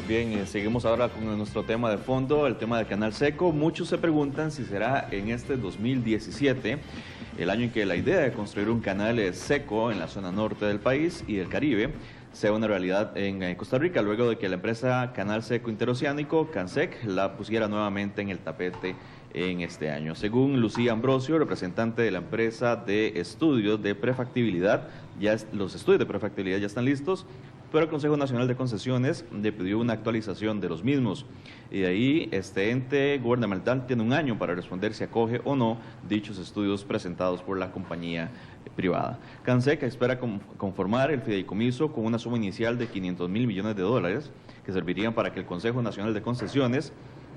Bien, seguimos ahora con nuestro tema de fondo, el tema del canal seco. Muchos se preguntan si será en este 2017, el año en que la idea de construir un canal seco en la zona norte del país y del Caribe sea una realidad en Costa Rica, luego de que la empresa Canal Seco Interoceánico, CANSEC, la pusiera nuevamente en el tapete en este año. Según Lucía Ambrosio, representante de la empresa de estudios de prefactibilidad, los estudios de prefactibilidad ya están listos, pero el Consejo Nacional de Concesiones le pidió una actualización de los mismos, y de ahí este ente gubernamental tiene un año para responder si acoge o no dichos estudios presentados por la compañía privada. CANSEC espera conformar el fideicomiso con una suma inicial de 500.000 millones de dólares que servirían para que el Consejo Nacional de Concesiones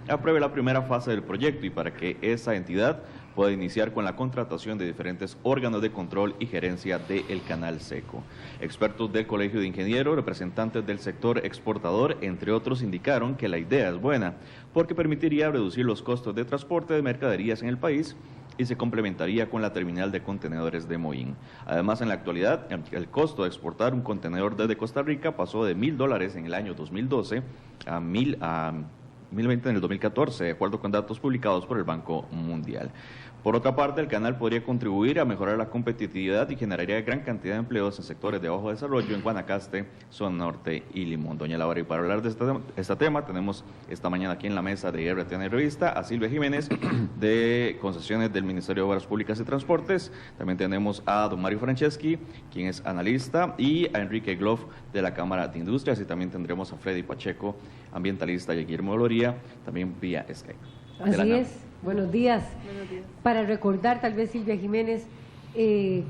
apruebe la primera fase del proyecto y para que esa entidad pueda iniciar con la contratación de diferentes órganos de control y gerencia del canal seco. Expertos del Colegio de Ingenieros, representantes del sector exportador, entre otros, indicaron que la idea es buena porque permitiría reducir los costos de transporte de mercaderías en el país y se complementaría con la terminal de contenedores de Moín. Además, en la actualidad, el costo de exportar un contenedor desde Costa Rica pasó de $1.000 en el año 2012 a 1.020 en el 2014, de acuerdo con datos publicados por el Banco Mundial. Por otra parte, el canal podría contribuir a mejorar la competitividad y generaría gran cantidad de empleos en sectores de bajo desarrollo en Guanacaste, Zona Norte y Limón. Doña Laura, y para hablar de este tema, tenemos esta mañana aquí en la mesa de RTN Revista a Silvia Jiménez, de Concesiones del Ministerio de Obras Públicas y Transportes. También tenemos a don Mario Franceschi, quien es analista, y a Enrique Gloff, de la Cámara de Industrias, y también tendremos a Freddy Pacheco, ambientalista, y a Guillermo Loría, también vía Skype. Así es. Buenos días. Buenos días. Para recordar, tal vez, Silvia Jiménez,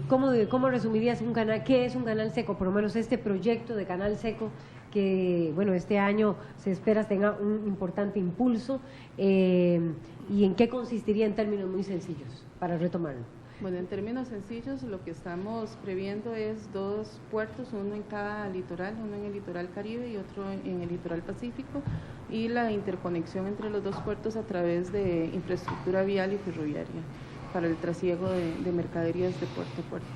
¿cómo resumirías un canal? ¿Qué es un canal seco? Por lo menos este proyecto de canal seco que, bueno, este año se espera tenga un importante impulso, y en qué consistiría en términos muy sencillos, para retomarlo. Bueno, en términos sencillos, lo que estamos previendo es 2 puertos, uno en cada litoral, uno en el litoral Caribe y otro en el litoral Pacífico, y la interconexión entre los 2 puertos a través de infraestructura vial y ferroviaria para el trasiego de mercaderías de puerto a puerto,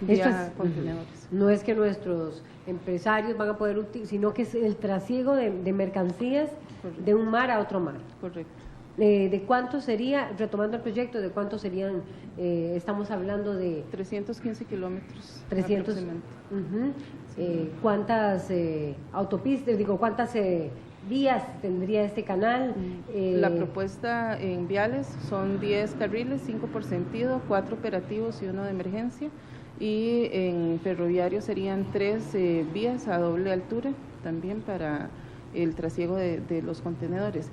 vía contenedores. No es que nuestros empresarios van a poder utilizar, sino que es el trasiego de mercancías. Correcto. De un mar a otro mar. Correcto. ¿De cuánto sería, retomando el proyecto, de cuánto serían, estamos hablando de 315 kilómetros? 300. Sí. ¿Cuántas autopistas, cuántas vías tendría este canal? La propuesta en viales son 10 carriles, 5 por sentido, 4 operativos y 1 de emergencia, y en ferroviario serían 3 vías a doble altura, también para el trasiego de los contenedores.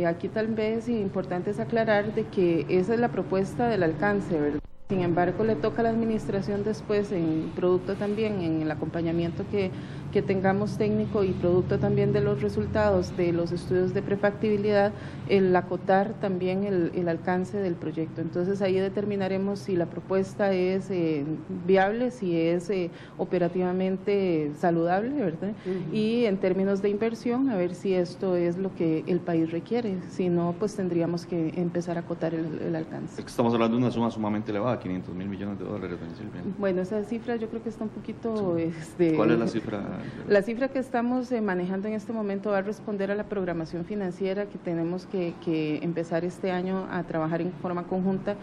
Aquí tal vez importante es aclarar de que esa es la propuesta del alcance, ¿verdad? Sin embargo, le toca a la administración después, en producto también, en el acompañamiento que tengamos técnico y producto también de los resultados de los estudios de prefactibilidad, el acotar también el alcance del proyecto. Entonces ahí determinaremos si la propuesta es viable, si es operativamente saludable, ¿verdad? Y en términos de inversión, a ver si esto es lo que el país requiere. Si no, pues tendríamos que empezar a acotar el alcance. Es que estamos hablando de una suma sumamente elevada, 500.000 millones de dólares, doña Silvia. Bueno, esa cifra yo creo que está un poquito… ¿Cuál es la cifra? La cifra que estamos manejando en este momento va a responder a la programación financiera que tenemos que empezar este año a trabajar en forma conjunta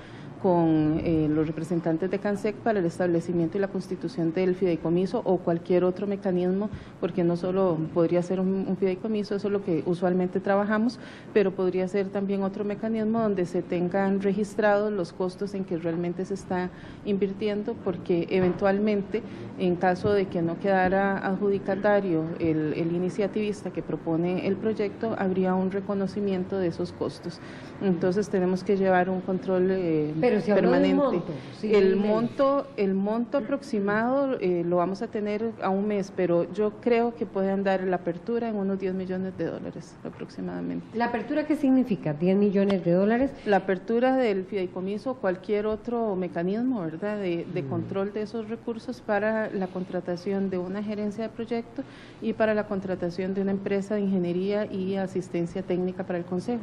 con los representantes de CANSEC para el establecimiento y la constitución del fideicomiso o cualquier otro mecanismo, porque no solo podría ser un fideicomiso, eso es lo que usualmente trabajamos, pero podría ser también otro mecanismo donde se tengan registrados los costos en que realmente se está invirtiendo, porque eventualmente, en caso de que no quedara adjudicatario el iniciativista que propone el proyecto, habría un reconocimiento de esos costos. Entonces tenemos que llevar un control permanente. El monto aproximado lo vamos a tener a un mes, pero yo creo que puede andar la apertura en unos $10 millones aproximadamente. ¿La apertura qué significa? ¿10 millones de dólares? La apertura del fideicomiso o cualquier otro mecanismo, ¿verdad?, de control de esos recursos para la contratación de una gerencia de proyecto y para la contratación de una empresa de ingeniería y asistencia técnica para el Consejo,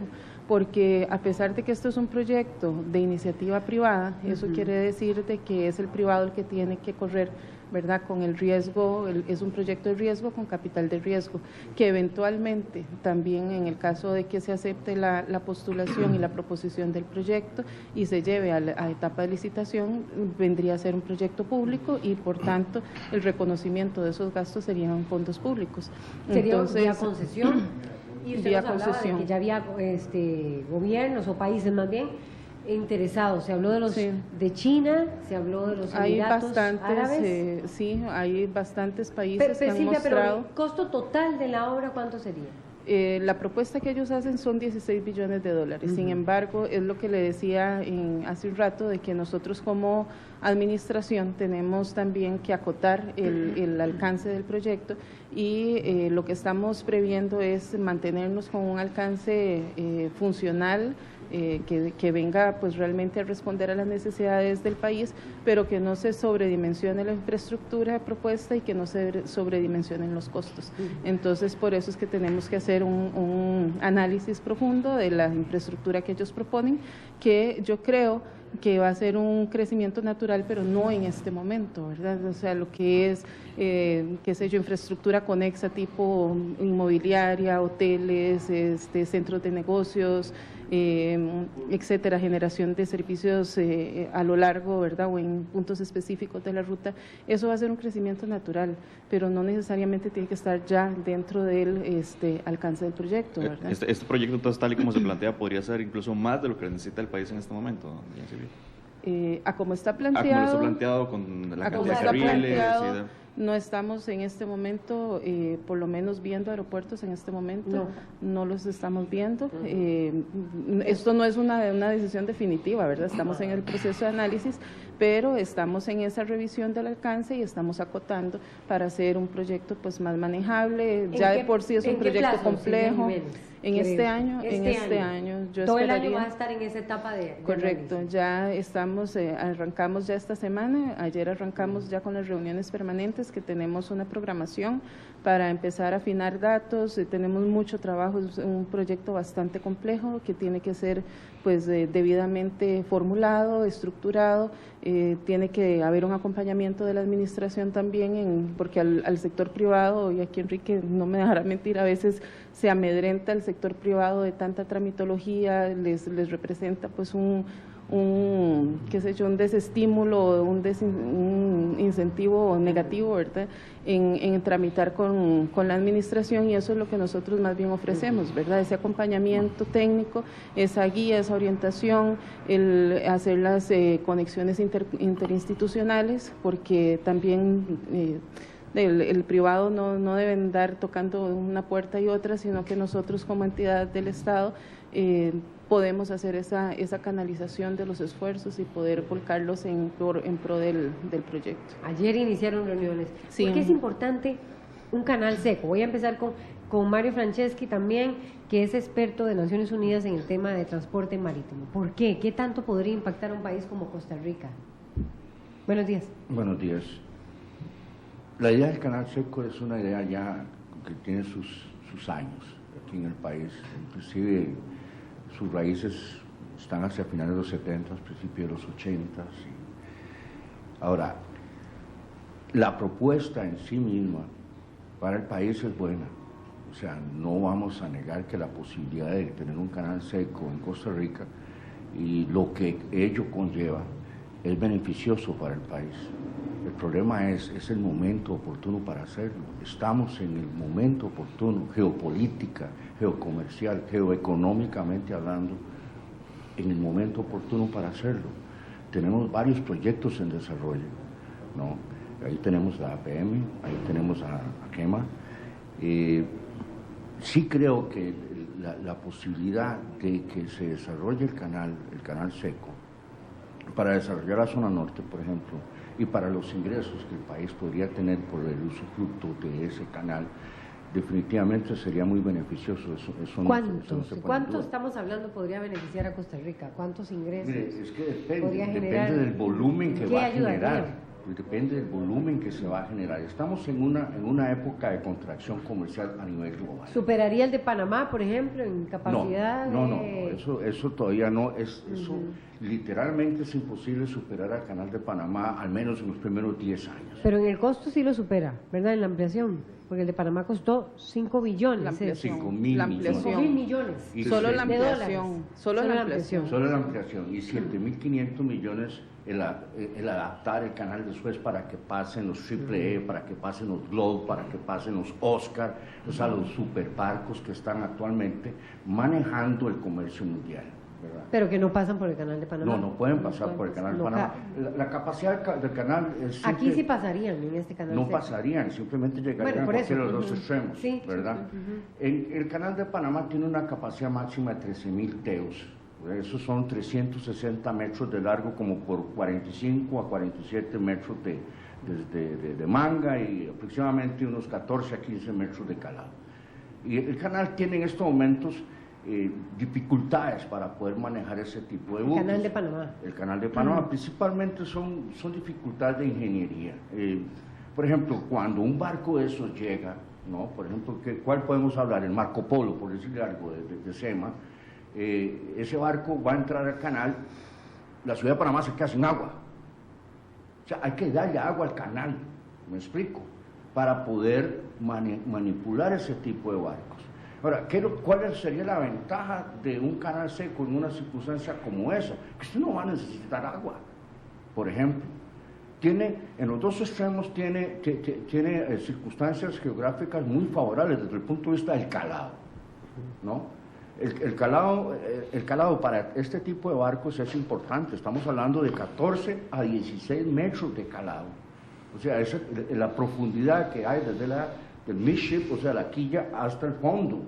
porque a pesar de que esto es un proyecto de iniciativa privada, eso quiere decir de que es el privado el que tiene que correr, ¿verdad?, con el riesgo, es un proyecto de riesgo con capital de riesgo, que eventualmente también en el caso de que se acepte la postulación y la proposición del proyecto y se lleve a etapa de licitación, vendría a ser un proyecto público y por tanto el reconocimiento de esos gastos serían fondos públicos. Sería Entonces, vía concesión. Y usted vía nos hablaba concesión. de que ya había gobiernos o países más bien interesados. Se habló de los de China, se habló de los hay Emiratos bastantes, Árabes. sí, hay bastantes países que han Silvia, mostrado. pero el costo total de la obra, ¿cuánto sería? La propuesta que ellos hacen son 16 billones de dólares. Sin embargo, es lo que le decía hace un rato, de que nosotros como administración tenemos también que acotar el alcance del proyecto y lo que estamos previendo es mantenernos con un alcance funcional, que venga pues realmente a responder a las necesidades del país, pero que no se sobredimensione la infraestructura propuesta y que no se sobredimensionen los costos. Entonces, por eso es que tenemos que hacer un análisis profundo de la infraestructura que ellos proponen, que yo creo que va a ser un crecimiento natural, pero no en este momento, ¿verdad? O sea, lo que es, qué sé yo, infraestructura conexa tipo inmobiliaria, hoteles, centros de negocios, etcétera, generación de servicios a lo largo, ¿verdad?, o en puntos específicos de la ruta, eso va a ser un crecimiento natural, pero no necesariamente tiene que estar ya dentro del alcance del proyecto, ¿verdad? Este proyecto, entonces, tal y como se plantea, podría ser incluso más de lo que necesita el país en este momento, doña Silvia. A como está planteado, como lo está planteado con la cantidad de carriles. No estamos en este momento, por lo menos viendo aeropuertos en este momento, no los estamos viendo. Esto no es una decisión definitiva, ¿verdad? Estamos en el proceso de análisis, pero estamos en esa revisión del alcance y estamos acotando para hacer un proyecto pues más manejable. Ya de por sí es un proyecto complejo. En este año, yo todo esperaría, el año va a estar en esa etapa de correcto, análisis. ya estamos, arrancamos ya esta semana, ayer arrancamos ya con las reuniones permanentes, que tenemos una programación para empezar a afinar datos, tenemos mucho trabajo, es un proyecto bastante complejo que tiene que ser pues debidamente formulado, estructurado, tiene que haber un acompañamiento de la administración también, porque al sector privado, y aquí Enrique no me dejará mentir, a veces se amedrenta el sector privado de tanta tramitología, les representa pues un desestímulo, un incentivo negativo, ¿verdad?, en tramitar con la administración, y eso es lo que nosotros más bien ofrecemos, ¿verdad?, ese acompañamiento técnico, esa guía, esa orientación, el hacer las conexiones interinstitucionales, porque también el privado no debe andar tocando una puerta y otra, sino que nosotros como entidad del Estado podemos hacer esa canalización de los esfuerzos y poder volcarlos en pro del proyecto. Ayer iniciaron reuniones. Sí. ¿Por qué es importante un canal seco? Voy a empezar con Mario Franceschi también, que es experto de Naciones Unidas en el tema de transporte marítimo. ¿Por qué? ¿Qué tanto podría impactar a un país como Costa Rica? Buenos días. Buenos días. La idea del canal seco es una idea ya que tiene sus años aquí en el país, inclusive sus raíces están hacia finales de los 70, principios de los 80. Ahora, la propuesta en sí misma para el país es buena, o sea, no vamos a negar que la posibilidad de tener un canal seco en Costa Rica y lo que ello conlleva es beneficioso para el país. El problema es el momento oportuno para hacerlo. Estamos en el momento oportuno, geopolítica, geocomercial, geoeconómicamente hablando, en el momento oportuno para hacerlo. Tenemos varios proyectos en desarrollo, ¿no? Ahí tenemos la APM, ahí tenemos a GEMA. Sí creo que la posibilidad de que se desarrolle el canal seco, para desarrollar la zona norte, por ejemplo, y para los ingresos que el país podría tener por el usufructo de ese canal, definitivamente sería muy beneficioso. ¿Cuánto estamos hablando podría beneficiar a Costa Rica? ¿Cuántos ingresos? Mire, es que podría generar? depende del volumen que va a generar. pues depende del volumen que se va a generar. Estamos en una época de contracción comercial a nivel global. ¿Superaría el de Panamá, por ejemplo, en capacidad? No, eso todavía no, eso literalmente es imposible superar al canal de Panamá, al menos en los primeros 10 años. Pero en el costo sí lo supera, ¿verdad? En la ampliación, porque el de Panamá costó 5 billones. La ampliación. 5.000 millones. 5.000 millones. Y Solo se- la ampliación. Solo la ampliación. Solo la ampliación y 7.500 millones el adaptar el canal de Suez para que pasen los Triple E, para que pasen los Globe, para que pasen los Oscar, o sea, los superbarcos que están actualmente manejando el comercio mundial, ¿verdad? Pero que no pasan por el canal de Panamá. No pueden pasar por el canal de No Panamá. La capacidad del canal es Aquí simple- sí pasarían en este canal. no seco. pasarían, simplemente llegarían Bueno, por a cualquiera de eso, los dos extremos, sí, ¿verdad? El canal de Panamá tiene una capacidad máxima de 13.000 teos. Esos son 360 metros de largo, como por 45 a 47 metros de manga y aproximadamente unos 14 a 15 metros de calado. Y el canal tiene en estos momentos dificultades para poder manejar ese tipo de buques. El canal de Panamá. El canal de Panamá principalmente son dificultades de ingeniería. Por ejemplo, cuando un barco de esos llega, ¿no? Por ejemplo, ¿cuál podemos hablar? El Marco Polo, por decirle algo, de SEMA. Ese barco va a entrar al canal, la ciudad de Panamá se queda sin agua. O sea, hay que darle agua al canal, me explico, para poder manipular ese tipo de barcos. Ahora, ¿cuál sería la ventaja de un canal seco en una circunstancia como esa? Que usted no va a necesitar agua, por ejemplo. En los dos extremos tiene circunstancias geográficas muy favorables desde el punto de vista del calado, ¿no? El calado para este tipo de barcos es importante. Estamos hablando de 14 a 16 metros de calado. O sea, la profundidad que hay desde del midship, o sea, la quilla, hasta el fondo,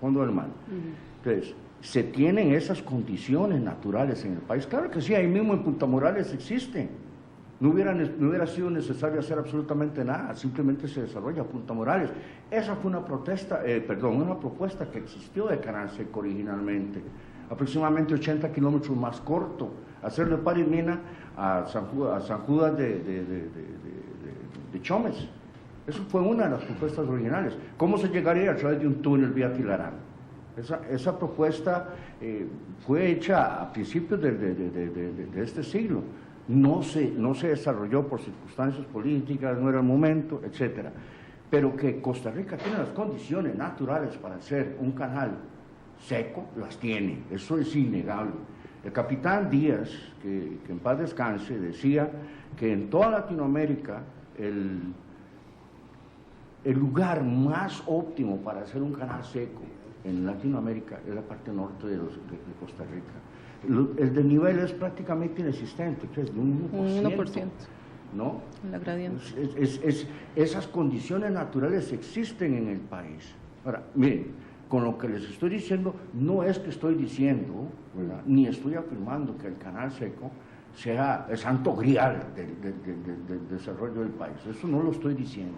fondo del mar. Entonces, se tienen esas condiciones naturales en el país. Claro que sí, ahí mismo en Punta Morales existen. No hubiera sido necesario hacer absolutamente nada, simplemente se desarrolla Punta Morales. Esa fue una propuesta que existió de Canal Seco originalmente, aproximadamente 80 kilómetros más corto, hacerle par y mina a San Judas de Chomes. Eso fue una de las propuestas originales. ¿Cómo se llegaría a través de un túnel vía Tilarán? Esa propuesta fue hecha a principios de este siglo. No se desarrolló por circunstancias políticas, no era el momento, etcétera. Pero que Costa Rica tiene las condiciones naturales para hacer un canal seco, las tiene, eso es innegable. El capitán Díaz, que en paz descanse, decía que en toda Latinoamérica el lugar más óptimo para hacer un canal seco en Latinoamérica es la parte norte de Costa Rica. El desnivel es prácticamente inexistente, que es de un 1%, ¿no? La gradiente. Esas condiciones naturales existen en el país. Ahora, miren, con lo que les estoy diciendo, no es que estoy diciendo, ¿verdad?, ni estoy afirmando que el canal seco sea el santo grial del desarrollo del país. Eso no lo estoy diciendo,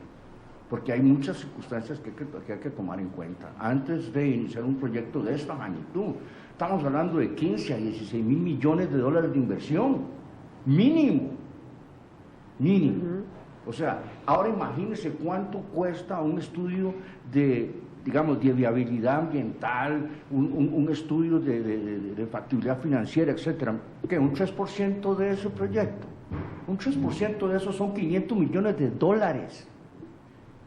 porque hay muchas circunstancias que hay que tomar en cuenta. Antes de iniciar un proyecto de esta magnitud, estamos hablando de 15 a 16 mil millones de dólares de inversión, mínimo. O sea, ahora imagínense cuánto cuesta un estudio de viabilidad ambiental, un estudio de factibilidad financiera, etcétera. ¿Qué? ¿Un 3% de ese proyecto? Un 3% de eso son 500 millones de dólares.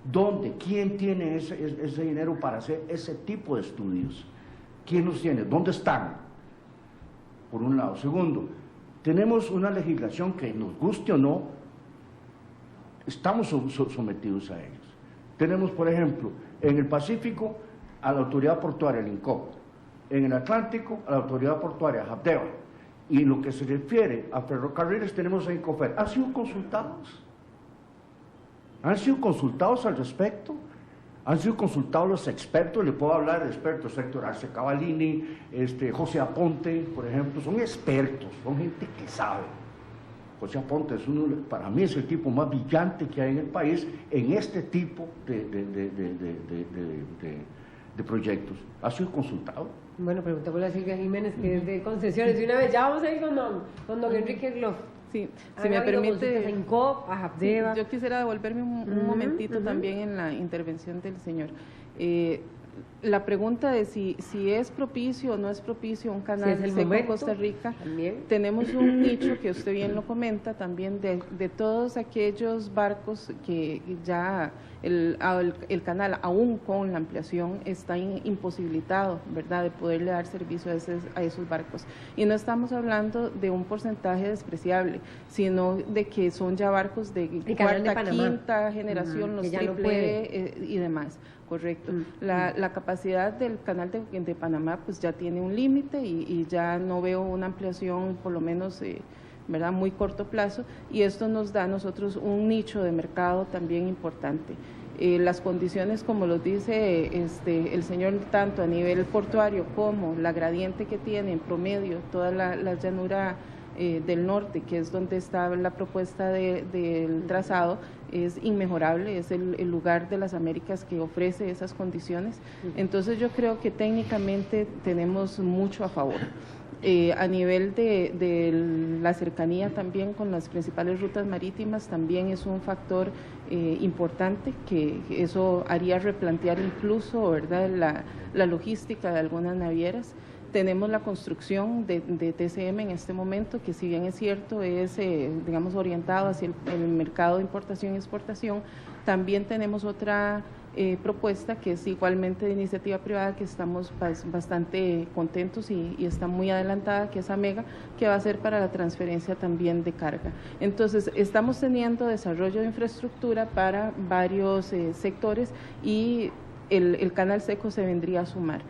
¿Dónde? ¿Quién tiene ese dinero para hacer ese tipo de estudios? ¿Quién los tiene? ¿Dónde están? Por un lado. Segundo, tenemos una legislación que, nos guste o no, estamos sometidos a ellos. Tenemos, por ejemplo, en el Pacífico a la autoridad portuaria, el INCOP; en el Atlántico a la autoridad portuaria, JAPDEVA; y en lo que se refiere a ferrocarriles tenemos a INCOFER. ¿Han sido consultados? ¿Han sido consultados al respecto? ¿Han sido consultados los expertos? Le puedo hablar de expertos: Héctor Arce Cavallini, José Aponte, por ejemplo. Son expertos, son gente que sabe. José Aponte para mí es el tipo más brillante que hay en el país en este tipo de proyectos. ¿Ha sido consultado? Bueno, preguntémosle a Silvia Jiménez, que es de concesiones. Y una vez, ya vamos a ir con don Enrique Gloff. Sí, si me permite, yo quisiera devolverme un momentito también en la intervención del señor. La pregunta de si es propicio o no es propicio un canal seco en Costa Rica, también tenemos un nicho que usted bien lo comenta también de todos aquellos barcos que ya el canal, aún con la ampliación, está imposibilitado, ¿verdad?, de poderle dar servicio a esos barcos. Y no estamos hablando de un porcentaje despreciable, sino de que son ya barcos de cuarta, quinta generación, los triple y demás. Correcto. La capacidad del canal de Panamá pues ya tiene un límite y ya no veo una ampliación, por lo menos ¿verdad?, muy corto plazo, y esto nos da a nosotros un nicho de mercado también importante. Las condiciones, como lo dice el señor, tanto a nivel portuario como la gradiente que tiene en promedio toda la llanura del norte, que es donde está la propuesta del trazado, es inmejorable, es el lugar de las Américas que ofrece esas condiciones. Entonces yo creo que técnicamente tenemos mucho a favor. A nivel de la cercanía también con las principales rutas marítimas también es un factor importante, que eso haría replantear incluso, ¿verdad?, la logística de algunas navieras. Tenemos la construcción de TCM en este momento, que si bien es cierto es, digamos, orientado hacia el mercado de importación y exportación, también tenemos otra propuesta que es igualmente de iniciativa privada, que estamos bastante contentos y está muy adelantada, que es AMEGA, que va a ser para la transferencia también de carga. Entonces, estamos teniendo desarrollo de infraestructura para varios sectores y el canal seco se vendría a sumar.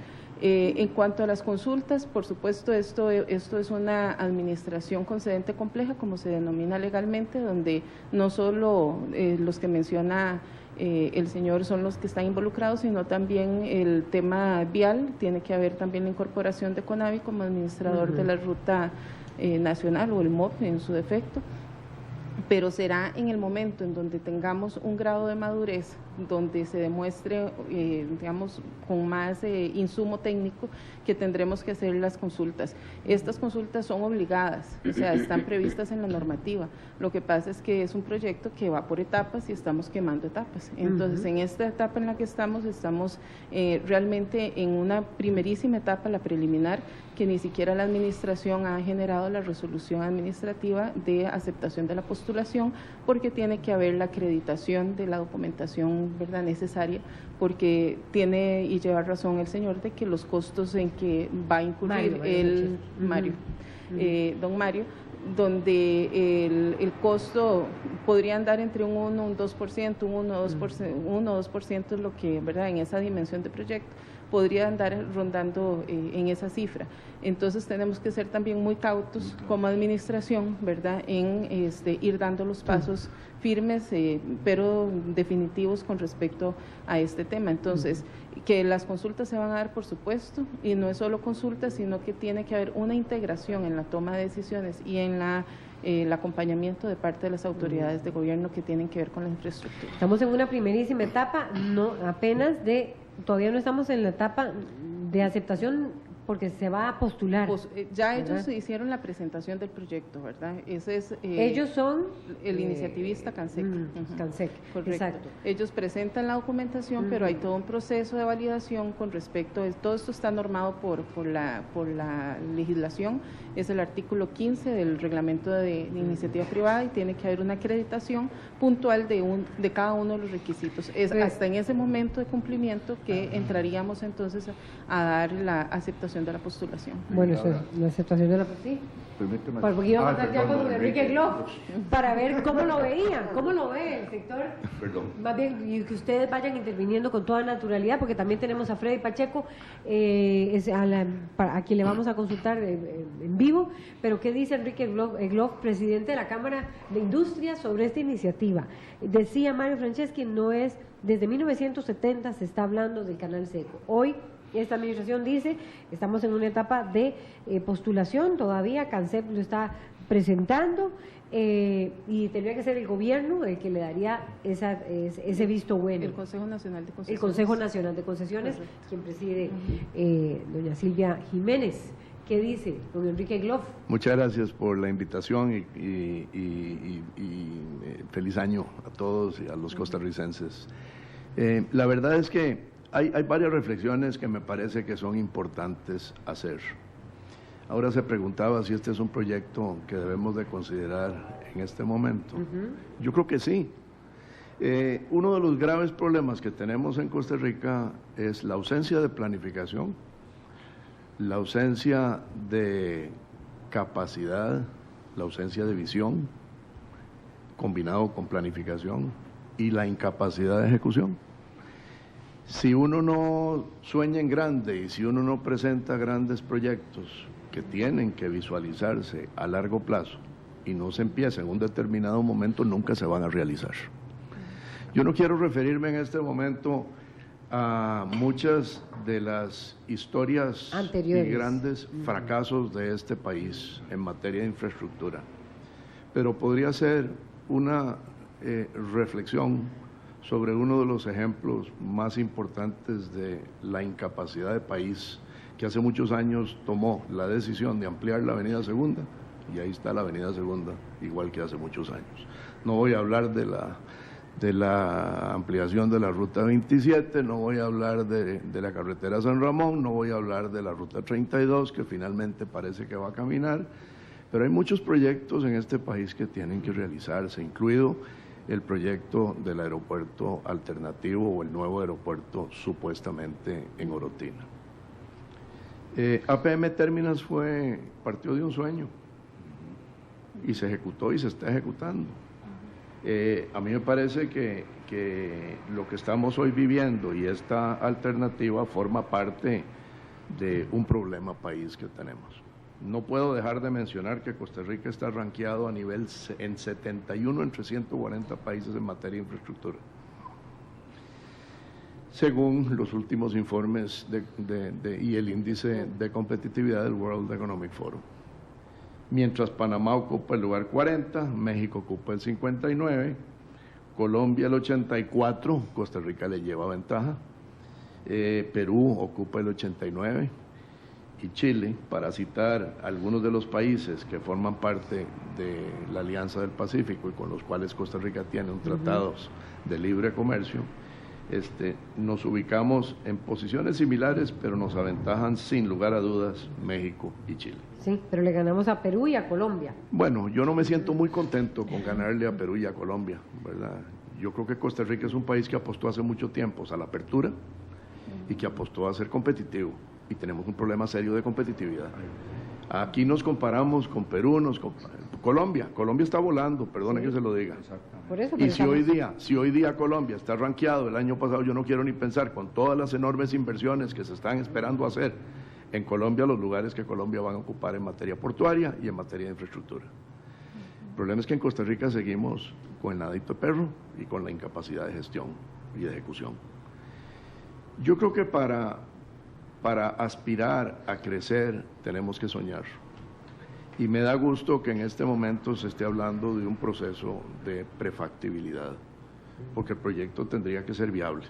En cuanto a las consultas, por supuesto, esto es una administración concedente compleja, como se denomina legalmente, donde no solo los que menciona el señor son los que están involucrados, sino también el tema vial. Tiene que haber también la incorporación de CONAVI como administrador de la ruta nacional, o el MOP en su defecto. Pero será en el momento en donde tengamos un grado de madurez, donde se demuestre, digamos, con más insumo técnico, que tendremos que hacer las consultas. Estas consultas son obligadas, o sea, están previstas en la normativa. Lo que pasa es que es un proyecto que va por etapas y estamos quemando etapas. Entonces, en esta etapa en la que estamos realmente en una primerísima etapa, la preliminar, que ni siquiera la administración ha generado la resolución administrativa de aceptación de la postulación, porque tiene que haber la acreditación de la documentación, ¿verdad?, necesaria, porque tiene y lleva razón el señor de que los costos en que va a incurrir don Mario, donde el costo podría andar entre un 1, un 2%, un 1 o 2% es lo que, ¿verdad?, en esa dimensión de proyecto podría andar rondando en esa cifra. Entonces tenemos que ser también muy cautos como administración, ¿verdad?, en ir dando los pasos firmes, pero definitivos con respecto a este tema. Entonces, que las consultas se van a dar, por supuesto, y no es solo consultas, sino que tiene que haber una integración en la toma de decisiones y en el acompañamiento de parte de las autoridades de gobierno que tienen que ver con la infraestructura. Estamos en una primerísima etapa, todavía no estamos en la etapa de aceptación, porque se va a postular. Ya ellos hicieron la presentación del proyecto, ¿verdad? Ese es, ellos son el iniciativista CANSEC. CANSEC, correcto. Exacto. Ellos presentan la documentación, pero hay todo un proceso de validación con respecto, todo esto está normado por la legislación, es el artículo 15 del reglamento de iniciativa privada, y tiene que haber una acreditación puntual de cada uno de los requisitos. Es hasta en ese momento de cumplimiento que entraríamos entonces a dar la aceptación de la postulación. Bueno, eso es la aceptación de la postulación. Permíteme. Porque iba a pasar ya con Enrique Gloff para ver cómo lo veía, cómo lo ve el sector. Perdón. Más bien, y que ustedes vayan interviniendo con toda naturalidad, porque también tenemos a Freddy Pacheco, a quien le vamos a consultar en vivo. Pero ¿qué dice Enrique Gloff, presidente de la Cámara de Industria, sobre esta iniciativa? Decía Mario Franceschi, desde 1970 se está hablando del canal seco. Hoy esta administración dice, estamos en una etapa de postulación, todavía CANSEC lo está presentando, y tendría que ser el gobierno el que le daría ese visto bueno. El Consejo Nacional de Concesiones. El Consejo Nacional de Concesiones, quien preside doña Silvia Jiménez, ¿Qué dice don Enrique Gloff? Muchas gracias por la invitación y feliz año a todos y a los costarricenses. La verdad es que hay varias reflexiones que me parece que son importantes hacer. Ahora se preguntaba si este es un proyecto que debemos de considerar en este momento. Yo creo que sí. Uno de los graves problemas que tenemos en Costa Rica es la ausencia de planificación, la ausencia de capacidad, la ausencia de visión, combinado con planificación, y la incapacidad de ejecución. Si uno no sueña en grande y si uno no presenta grandes proyectos que tienen que visualizarse a largo plazo y no se empieza en un determinado momento, nunca se van a realizar. Yo no quiero referirme en este momento a muchas de las historias anteriores y grandes fracasos de este país en materia de infraestructura, pero podría ser una reflexión sobre uno de los ejemplos más importantes de la incapacidad de país, que hace muchos años tomó la decisión de ampliar la Avenida Segunda, y ahí está la Avenida Segunda, igual que hace muchos años. No voy a hablar de la ampliación de la Ruta 27, no voy a hablar de la carretera San Ramón, no voy a hablar de la Ruta 32, que finalmente parece que va a caminar, pero hay muchos proyectos en este país que tienen que realizarse, incluido el proyecto del aeropuerto alternativo o el nuevo aeropuerto supuestamente en Orotina. APM Terminals partió de un sueño y se ejecutó y se está ejecutando. A mí me parece que lo que estamos hoy viviendo y esta alternativa forma parte de un problema país que tenemos. No puedo dejar de mencionar que Costa Rica está rankeado a nivel en 71 entre 140 países en materia de infraestructura, según los últimos informes y el índice de competitividad del World Economic Forum. Mientras Panamá ocupa el lugar 40, México ocupa el 59, Colombia el 84, Costa Rica le lleva ventaja, Perú ocupa el 89 y Chile, para citar algunos de los países que forman parte de la Alianza del Pacífico y con los cuales Costa Rica tiene un tratado de libre comercio, nos ubicamos en posiciones similares, pero nos aventajan sin lugar a dudas México y Chile. Sí, pero le ganamos a Perú y a Colombia. Bueno, yo no me siento muy contento con ganarle a Perú y a Colombia, ¿verdad? Yo creo que Costa Rica es un país que apostó hace mucho tiempo a la apertura y que apostó a ser competitivo, y tenemos un problema serio de competitividad. Aquí nos comparamos con Perú, Colombia está volando, perdone que se lo diga. Por eso, y si hoy día Colombia está rankeado, el año pasado yo no quiero ni pensar, con todas las enormes inversiones que se están esperando hacer en Colombia, los lugares que Colombia van a ocupar en materia portuaria y en materia de infraestructura. El problema es que en Costa Rica seguimos con el nadito de perro y con la incapacidad de gestión y de ejecución. Yo creo que para aspirar a crecer tenemos que soñar. Y me da gusto que en este momento se esté hablando de un proceso de prefactibilidad, porque el proyecto tendría que ser viable.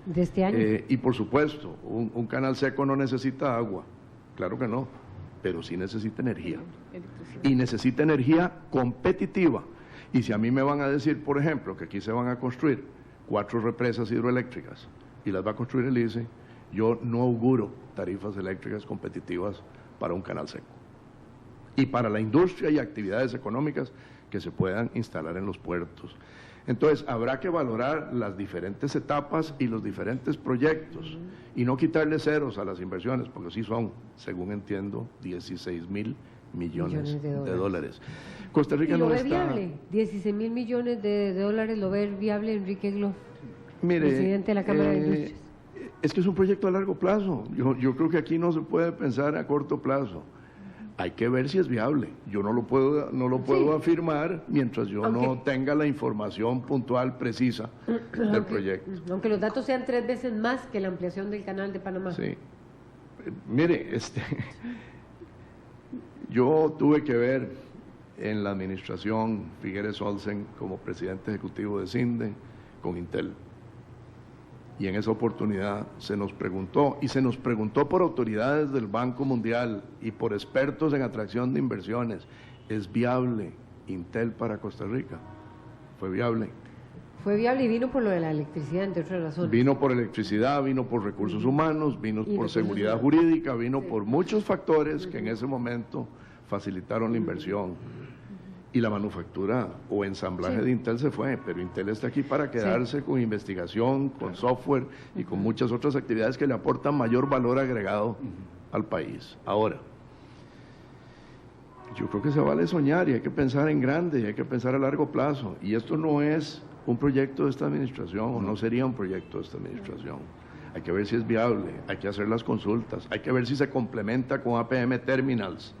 ¿De este año? Y por supuesto, un canal seco no necesita agua, claro que no, pero sí necesita energía. Y necesita energía competitiva. Y si a mí me van a decir, por ejemplo, que aquí se van a construir 4 represas hidroeléctricas y las va a construir el ICE, yo no auguro tarifas eléctricas competitivas para un canal seco. Y para la industria y actividades económicas que se puedan instalar en los puertos. Entonces, habrá que valorar las diferentes etapas y los diferentes proyectos y no quitarle ceros a las inversiones, porque sí son, según entiendo, 16.000 millones de dólares. Costa Rica no está... ¿Y lo ve viable? 16.000 millones de dólares, ¿lo ve viable Enrique Gloff, presidente de la Cámara de Industrias? Es que es un proyecto a largo plazo. Yo creo que aquí no se puede pensar a corto plazo. Hay que ver si es viable. Yo no lo puedo afirmar mientras yo no tenga la información puntual, precisa del proyecto. Aunque los datos sean 3 veces más que la ampliación del canal de Panamá. Sí. Mire, yo tuve que ver en la administración Figueres Olsen como presidente ejecutivo de CINDE con Intel. y en esa oportunidad se nos preguntó, y se nos preguntó por autoridades del Banco Mundial y por expertos en atracción de inversiones, ¿es viable Intel para Costa Rica? Fue viable. Fue viable y vino por lo de la electricidad, entre otras razones. Vino por electricidad, vino por recursos humanos, vino por seguridad jurídica, vino por muchos factores que en ese momento facilitaron la inversión. Y la manufactura o ensamblaje de Intel se fue, pero Intel está aquí para quedarse con investigación, con software y con muchas otras actividades que le aportan mayor valor agregado al país. Ahora, yo creo que se vale soñar y hay que pensar en grande y hay que pensar a largo plazo. Y esto no es un proyecto de esta administración, o no sería un proyecto de esta administración. Hay que ver si es viable, hay que hacer las consultas, hay que ver si se complementa con APM Terminals,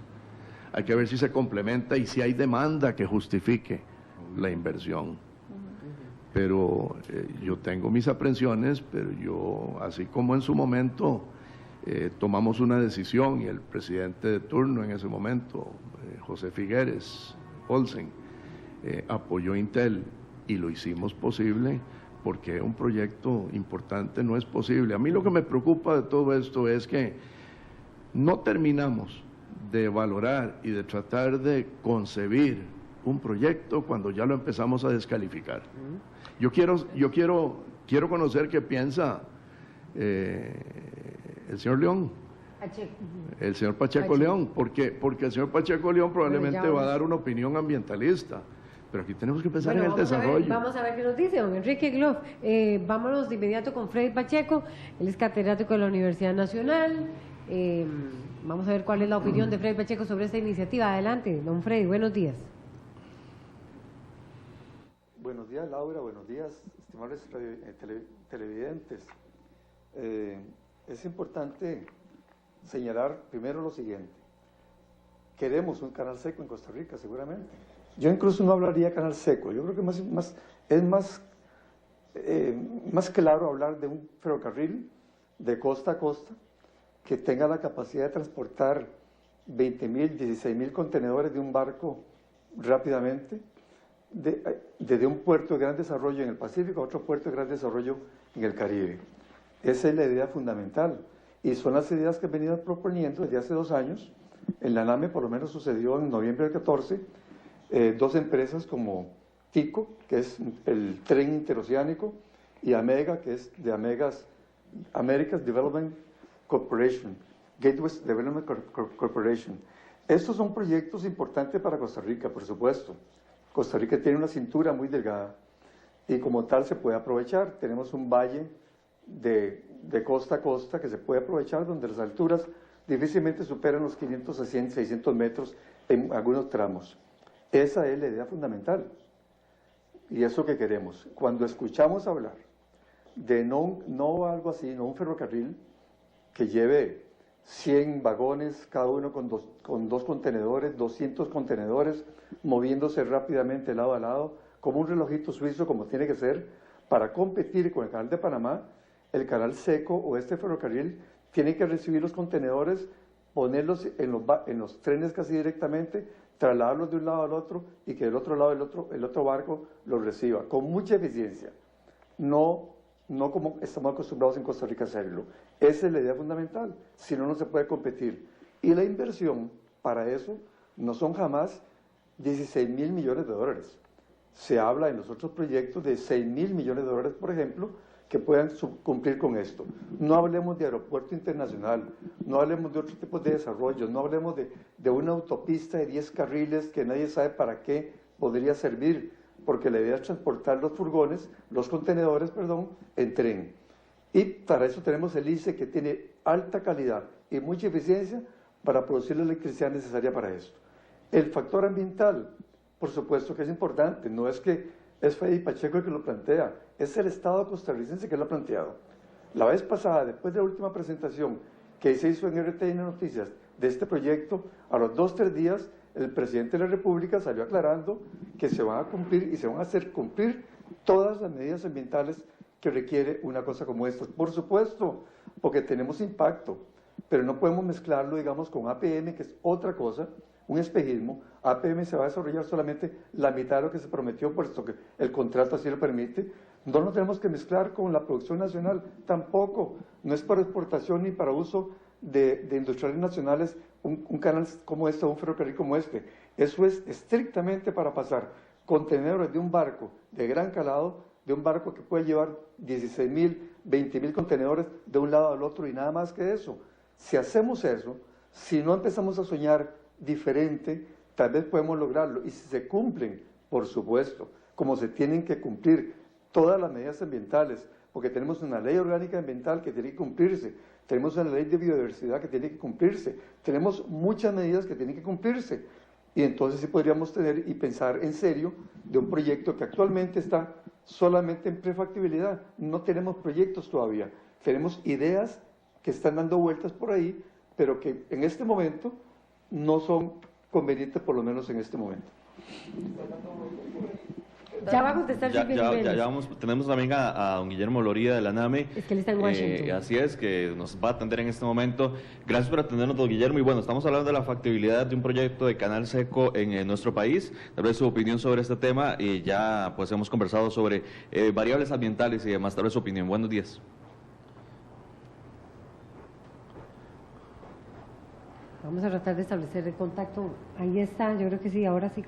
hay que ver si se complementa y si hay demanda que justifique la inversión. Pero yo tengo mis aprensiones, pero yo, así como en su momento tomamos una decisión y el presidente de turno en ese momento, José Figueres Olsen, apoyó Intel y lo hicimos posible porque un proyecto importante no es posible. A mí lo que me preocupa de todo esto es que no terminamos de valorar y de tratar de concebir un proyecto cuando ya lo empezamos a descalificar. Yo quiero conocer qué piensa el señor León, el señor Pacheco León, porque el señor Pacheco León probablemente va a dar una opinión ambientalista, pero aquí tenemos que pensar en el desarrollo. Vamos a ver qué nos dice don Enrique Gloff. Vámonos de inmediato con Freddy Pacheco, él es catedrático de la Universidad Nacional. Vamos a ver cuál es la opinión de Freddy Pacheco sobre esta iniciativa. Adelante, don Freddy, buenos días. Buenos días, Laura, buenos días, estimados televidentes. Es importante señalar primero lo siguiente. Queremos un canal seco en Costa Rica, seguramente. Yo incluso no hablaría de canal seco, yo creo que es más claro hablar de un ferrocarril de costa a costa que tenga la capacidad de transportar 20.000, 16.000 contenedores de un barco rápidamente, desde un puerto de gran desarrollo en el Pacífico a otro puerto de gran desarrollo en el Caribe. Esa es la idea fundamental y son las ideas que he venido proponiendo desde hace 2 años. En la NAME por lo menos sucedió en noviembre del 14, 2 empresas como TICO, que es el tren interoceánico, y AMEGA, que es de America's Development Corporation, Gateways Development Corporation. Estos son proyectos importantes para Costa Rica, por supuesto. Costa Rica tiene una cintura muy delgada y como tal se puede aprovechar. Tenemos un valle de costa a costa que se puede aprovechar, donde las alturas difícilmente superan los 500 a 100, 600 metros en algunos tramos. Esa es la idea fundamental y eso que queremos. Cuando escuchamos hablar de no algo así, no un ferrocarril que lleve 100 vagones, cada uno con dos contenedores, 200 contenedores, moviéndose rápidamente lado a lado, como un relojito suizo, como tiene que ser, para competir con el canal de Panamá. El canal seco o este ferrocarril tiene que recibir los contenedores, ponerlos en los trenes casi directamente, trasladarlos de un lado al otro y que del otro lado el otro barco los reciba, con mucha eficiencia. No como estamos acostumbrados en Costa Rica a hacerlo. Esa es la idea fundamental, si no, no se puede competir. Y la inversión para eso no son jamás 16.000 millones de dólares. Se habla en los otros proyectos de 6.000 millones de dólares, por ejemplo, que puedan cumplir con esto. No hablemos de aeropuerto internacional, no hablemos de otros tipos de desarrollo, no hablemos de una autopista de 10 carriles que nadie sabe para qué podría servir, porque la idea es transportar los contenedores, en tren. Y para eso tenemos el ICE, que tiene alta calidad y mucha eficiencia para producir la electricidad necesaria para esto. El factor ambiental, por supuesto que es importante, no es que es Freddy Pacheco el que lo plantea, es el Estado costarricense que lo ha planteado. La vez pasada, después de la última presentación que se hizo en RTN Noticias de este proyecto, a los 2-3 días, el presidente de la República salió aclarando que se van a cumplir y se van a hacer cumplir todas las medidas ambientales que requiere una cosa como esta. Por supuesto, porque tenemos impacto, pero no podemos mezclarlo, digamos, con APM, que es otra cosa un espejismo. APM se va a desarrollar solamente la mitad de lo que se prometió, puesto que el contrato así lo permite. No nos tenemos que mezclar con la producción nacional, tampoco. No es para exportación ni para uso de industriales nacionales un canal como este, un ferrocarril como este. Eso es estrictamente para pasar contenedores de un barco de gran calado, de un barco que puede llevar 16.000, 20.000 contenedores de un lado al otro y nada más que eso. Si hacemos eso, si no empezamos a soñar diferente, tal vez podemos lograrlo. Y si se cumplen, por supuesto, como se tienen que cumplir todas las medidas ambientales, porque tenemos una ley orgánica ambiental que tiene que cumplirse, tenemos una ley de biodiversidad que tiene que cumplirse, tenemos muchas medidas que tienen que cumplirse. Y entonces sí podríamos tener y pensar en serio de un proyecto que actualmente está solamente en prefactibilidad. No tenemos proyectos todavía, tenemos ideas que están dando vueltas por ahí, pero que en este momento no son convenientes, por lo menos en este momento. Ya va a contestar Silvia Jiménez. Tenemos también a don Guillermo Loría de la NAME. Es que él está en Washington. Así es, que nos va a atender en este momento. Gracias por atendernos, don Guillermo. Y bueno, estamos hablando de la factibilidad de un proyecto de canal seco en nuestro país. Tal vez su opinión sobre este tema, y ya pues hemos conversado sobre variables ambientales y demás. Tal vez su opinión. Buenos días. Vamos a tratar de establecer el contacto. Ahí está, yo creo que sí, ahora sí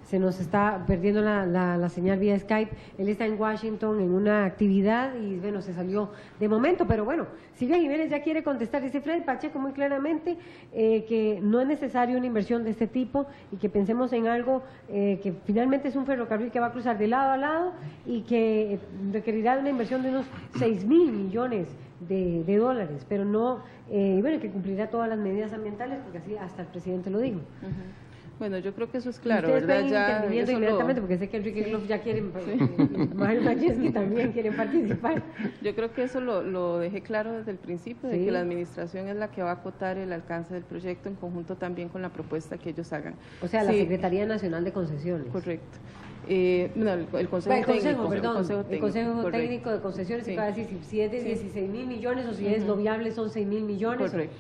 se nos está perdiendo la señal vía Skype. Él está en Washington en una actividad y bueno, se salió de momento, pero bueno, Silvia Jiménez ya quiere contestar. Dice Freddy Pacheco muy claramente que no es necesaria una inversión de este tipo y que pensemos en algo que finalmente es un ferrocarril que va a cruzar de lado a lado y que requerirá una inversión de unos 6.000 millones de dólares, pero no, bueno, que cumplirá todas las medidas ambientales, porque así hasta el presidente lo dijo. Bueno, yo creo que eso es claro, ustedes ¿verdad? están interviniendo inmediatamente, porque sé que Enrique Gloff ya quieren, Mario Mayeski también quieren participar. Yo creo que eso lo dejé claro desde el principio, de que la administración es la que va a acotar el alcance del proyecto en conjunto también con la propuesta que ellos hagan. O sea, la Secretaría Nacional de Concesiones. Correcto. No, el Consejo Técnico. El Consejo Técnico de Concesiones, y va a decir si es de 16.000 millones o si es lo viable son 6.000 millones. Correcto.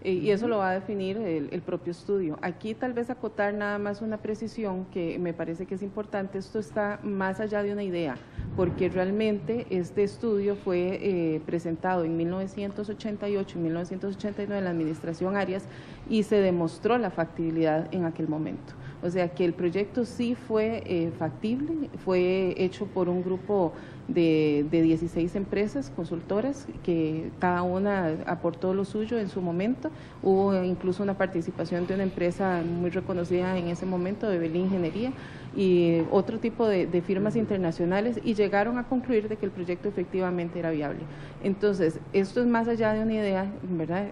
Y eso lo va a definir el propio estudio. Aquí tal vez acotar nada más una precisión que me parece que es importante. Esto está más allá de una idea, porque realmente este estudio fue presentado en 1988 y 1989 en la administración Arias y se demostró la factibilidad en aquel momento. O sea que el proyecto sí fue factible, fue hecho por un grupo de 16 empresas consultoras que cada una aportó lo suyo en su momento. Hubo incluso una participación de una empresa muy reconocida en ese momento, de Belín Ingeniería, y otro tipo de firmas internacionales, y llegaron a concluir de que el proyecto efectivamente era viable. Entonces, esto es más allá de una idea, ¿verdad?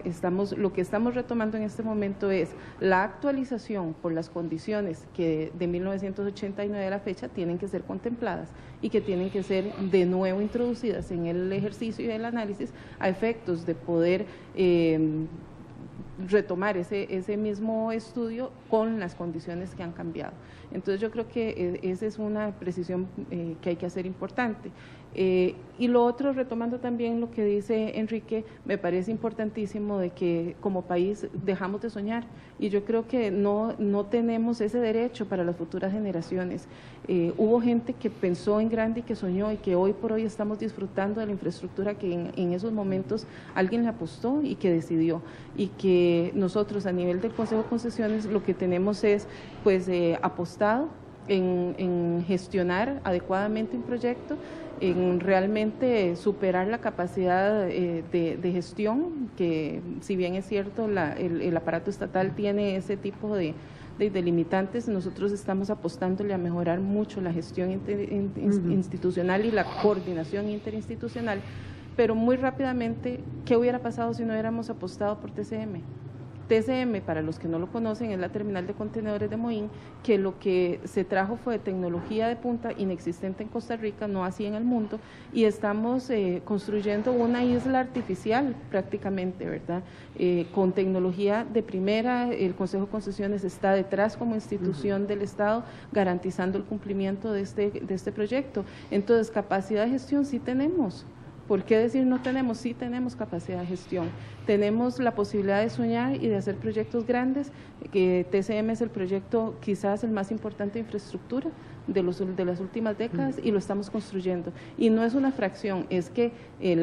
Lo que estamos retomando en este momento es la actualización por las condiciones que de 1989 a la fecha tienen que ser contempladas y que tienen que ser de nuevo introducidas en el ejercicio y el análisis a efectos de poder retomar ese mismo estudio con las condiciones que han cambiado. Entonces yo creo que esa es una precisión que hay que hacer importante. Y lo otro, retomando también lo que dice Enrique, me parece importantísimo de que como país dejamos de soñar, y yo creo que no tenemos ese derecho para las futuras generaciones. Hubo gente que pensó en grande y que soñó, y que hoy por hoy estamos disfrutando de la infraestructura que en esos momentos alguien le apostó y que decidió, y que nosotros a nivel del Consejo de Concesiones lo que tenemos es pues apostado en gestionar adecuadamente un proyecto, en realmente superar la capacidad de gestión, que si bien es cierto el aparato estatal tiene ese tipo de limitantes, nosotros estamos apostándole a mejorar mucho la gestión institucional y la coordinación interinstitucional. Pero muy rápidamente, ¿qué hubiera pasado si no hubiéramos apostado por TCM? TCM, para los que no lo conocen, es la terminal de contenedores de Moín, que lo que se trajo fue tecnología de punta inexistente en Costa Rica, no así en el mundo, y estamos construyendo una isla artificial prácticamente, ¿verdad? Con tecnología de primera. El Consejo de Concesiones está detrás como institución del Estado garantizando el cumplimiento de este proyecto. Entonces, capacidad de gestión sí tenemos, ¿Por qué decir no tenemos? Sí tenemos capacidad de gestión, tenemos la posibilidad de soñar y de hacer proyectos grandes, que TCM es el proyecto quizás el más importante de infraestructura de las últimas décadas y lo estamos construyendo. Y no es una fracción, es que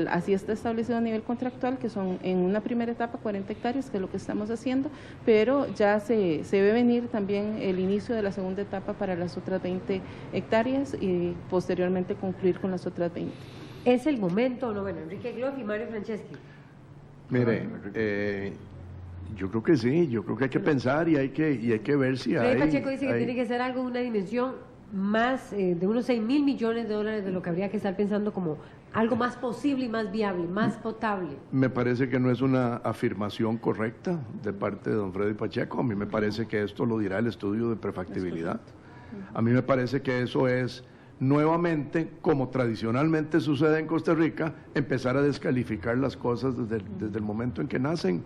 así está establecido a nivel contractual, que son en una primera etapa 40 hectáreas, que es lo que estamos haciendo, pero ya se ve venir también el inicio de la segunda etapa para las otras 20 hectáreas y posteriormente concluir con las otras 20. ¿Es el momento, no? Bueno, Enrique Gloff y Mario Franceschi. Mire, yo creo que sí, yo creo que hay que pensar y hay que ver si hay... Freddy Pacheco dice que tiene que ser algo de una dimensión más de unos 6.000 millones de dólares, de lo que habría que estar pensando como algo más posible y más viable, más potable. Me parece que no es una afirmación correcta de parte de don Freddy Pacheco. A mí me parece que esto lo dirá el estudio de prefactibilidad. A mí me parece que eso es, nuevamente, como tradicionalmente sucede en Costa Rica, empezar a descalificar las cosas desde el momento en que nacen.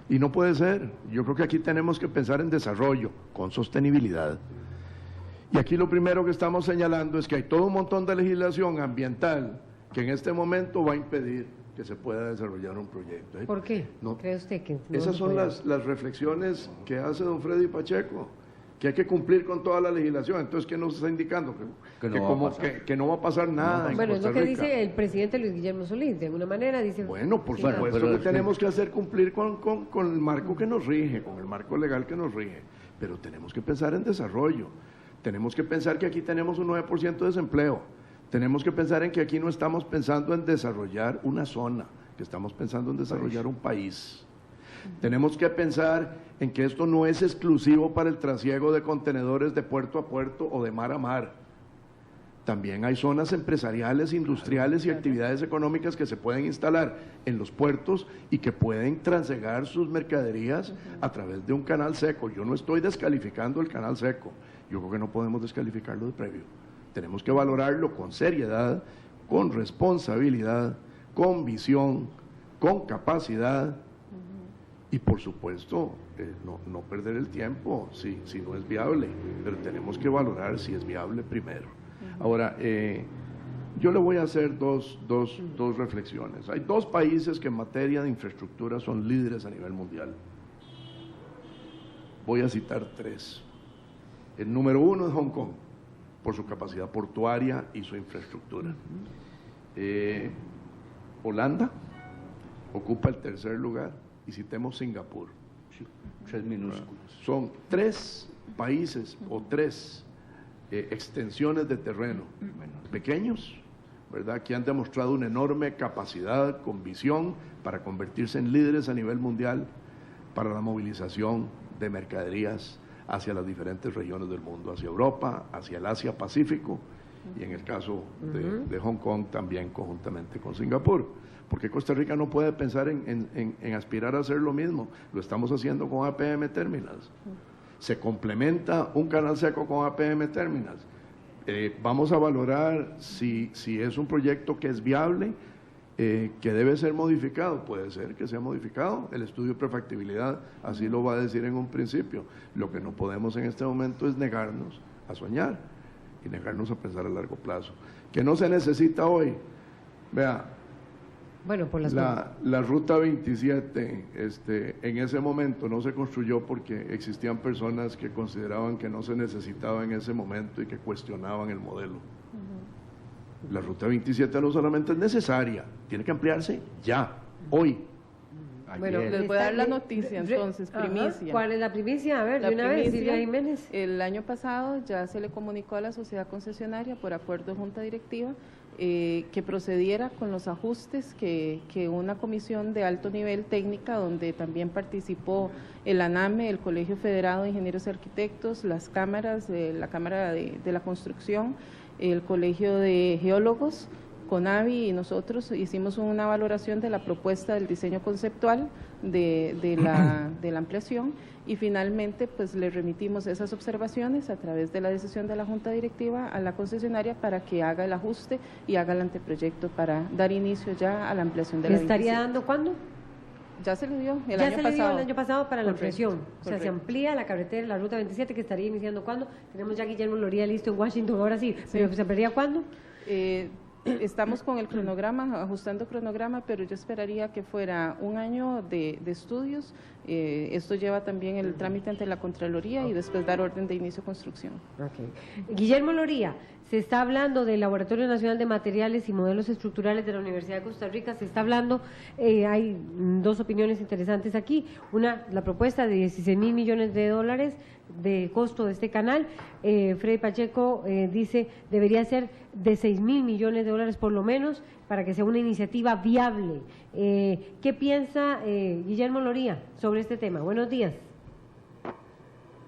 Y no puede ser. Yo creo que aquí tenemos que pensar en desarrollo, con sostenibilidad. Y aquí lo primero que estamos señalando es que hay todo un montón de legislación ambiental que en este momento va a impedir que se pueda desarrollar un proyecto. ¿Por qué? No, ¿Cree usted que no esas son las reflexiones que hace don Freddy Pacheco, que hay que cumplir con toda la legislación. Entonces, ¿qué nos está indicando? Que no va a pasar nada en Bueno, es Costa lo que Rica. dice el presidente Luis Guillermo Solís, de alguna manera dice... Bueno, por supuesto que tenemos que hacer cumplir con el marco que nos rige, con el marco legal que nos rige, pero tenemos que pensar en desarrollo. Tenemos que pensar que aquí tenemos un 9% de desempleo. Tenemos que pensar en que aquí no estamos pensando en desarrollar una zona, que estamos pensando en desarrollar un país. Tenemos que pensar en que esto no es exclusivo para el trasiego de contenedores de puerto a puerto o de mar a mar. También hay zonas empresariales, industriales y actividades económicas que se pueden instalar en los puertos y que pueden transegar sus mercaderías a través de un canal seco. Yo no estoy descalificando el canal seco, yo creo que no podemos descalificarlo de previo. Tenemos que valorarlo con seriedad, con responsabilidad, con visión, con capacidad y por supuesto no perder el tiempo si no es viable, pero tenemos que valorar si es viable primero. Ahora, yo le voy a hacer dos reflexiones. Hay dos países que en materia de infraestructura son líderes a nivel mundial. Voy a citar tres. El número uno es Hong Kong, por su capacidad portuaria y su infraestructura. Holanda ocupa el tercer lugar y citemos Singapur. Sí, 3 minúsculos. Son tres países o tres extensiones de terreno pequeños, ¿verdad?, que han demostrado una enorme capacidad con visión para convertirse en líderes a nivel mundial para la movilización de mercaderías hacia las diferentes regiones del mundo, hacia Europa, hacia el Asia-Pacífico y en el caso de Hong Kong también conjuntamente con Singapur. Porque Costa Rica no puede pensar en aspirar a hacer lo mismo, lo estamos haciendo con APM Terminals. Se complementa un canal seco con APM Terminals. Vamos a valorar si es un proyecto que es viable, que debe ser modificado. Puede ser que sea modificado, el estudio de prefactibilidad así lo va a decir en un principio. Lo que no podemos en este momento es negarnos a soñar y negarnos a pensar a largo plazo. Que no se necesita hoy. Vea, bueno, por la Ruta 27 en ese momento no se construyó porque existían personas que consideraban que no se necesitaba en ese momento y que cuestionaban el modelo. La Ruta 27 no solamente es necesaria, tiene que ampliarse ya, hoy. Bueno, les voy a dar la noticia entonces, primicia. ¿Cuál es la primicia? A ver, de una vez, Silvia Jiménez. El año pasado ya se le comunicó a la sociedad concesionaria por acuerdo de junta directiva que procediera con los ajustes que una comisión de alto nivel técnica, donde también participó el ANAME, el Colegio Federado de Ingenieros y Arquitectos, las cámaras, la Cámara de la Construcción, el Colegio de Geólogos, CONAVI y nosotros hicimos una valoración de la propuesta del diseño conceptual de la ampliación y finalmente pues le remitimos esas observaciones a través de la decisión de la Junta Directiva a la concesionaria para que haga el ajuste y haga el anteproyecto para dar inicio ya a la ampliación de la 27. ¿Estaría dando cuándo? Ya se le dio el ya año se pasado. le dio el año pasado para la Correcto, ampliación. O sea, se correcto. amplía la carretera, la ruta 27, que estaría iniciando ¿cuándo? Tenemos ya Guillermo Loría listo en Washington, ahora sí, pero ¿se ampliaría cuándo? Estamos con el cronograma, ajustando cronograma, pero yo esperaría que fuera un año de estudios. Esto lleva también el trámite ante la Contraloría y después dar orden de inicio de construcción. Okay. Guillermo Loría, se está hablando del Laboratorio Nacional de Materiales y Modelos Estructurales de la Universidad de Costa Rica, se está hablando, hay dos opiniones interesantes aquí, una, la propuesta de 16.000 millones de dólares de costo de este canal, Freddy Pacheco dice debería ser de 6.000 millones de dólares por lo menos para que sea una iniciativa viable. ¿Qué piensa Guillermo Loría sobre este tema? Buenos días.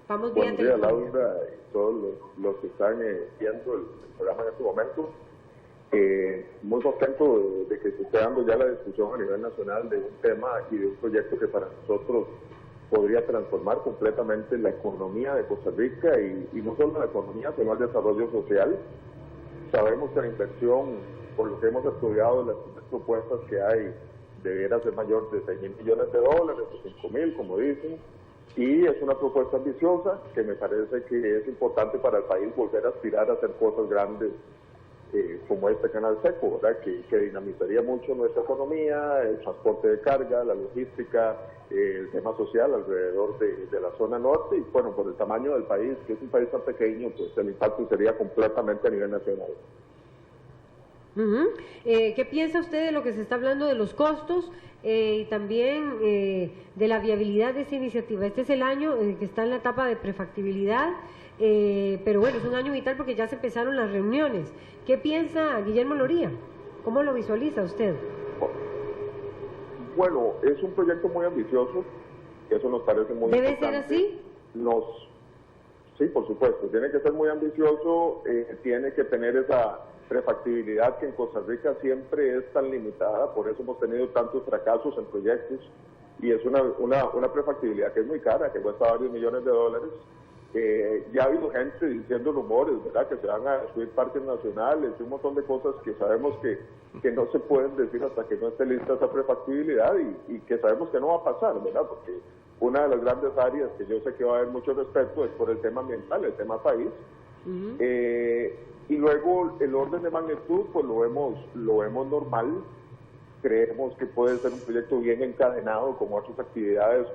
Vamos Buenos días, Laura, y todos los que están viendo el programa en este momento. Muy contento de que se esté dando ya la discusión a nivel nacional de un tema y de un proyecto que para nosotros podría transformar completamente la economía de Costa Rica y no solo la economía, sino el desarrollo social. Sabemos que la inversión, por lo que hemos estudiado, las propuestas que hay, debería ser mayor de 6.000 millones de dólares, o 5.000, como dicen, y es una propuesta ambiciosa que me parece que es importante para el país volver a aspirar a hacer cosas grandes como este canal seco, ¿verdad? Que dinamizaría mucho nuestra economía, el transporte de carga, la logística, el tema social alrededor de la zona norte, y bueno, por el tamaño del país, que es un país tan pequeño, pues el impacto sería completamente a nivel nacional. ¿Qué piensa usted de lo que se está hablando de los costos y también de la viabilidad de esta iniciativa? Este es el año que está en la etapa de prefactibilidad, pero bueno, es un año vital porque ya se empezaron las reuniones. ¿Qué piensa Guillermo Loría? ¿Cómo lo visualiza usted? Bueno, es un proyecto muy ambicioso, eso nos parece muy importante. ¿Debe ser así? Sí, por supuesto, tiene que ser muy ambicioso, tiene que tener esa prefactibilidad que en Costa Rica siempre es tan limitada, por eso hemos tenido tantos fracasos en proyectos, y es una prefactibilidad que es muy cara, que cuesta varios millones de dólares. Ya ha habido gente diciendo rumores, ¿verdad?, que se van a destruir parques nacionales y un montón de cosas que sabemos que no se pueden decir hasta que no esté lista esa prefactibilidad y que sabemos que no va a pasar, ¿verdad?, porque una de las grandes áreas que yo sé que va a haber mucho respeto es por el tema ambiental, el tema país. Y luego el orden de magnitud pues lo vemos normal. Creemos que puede ser un proyecto bien encadenado con otras actividades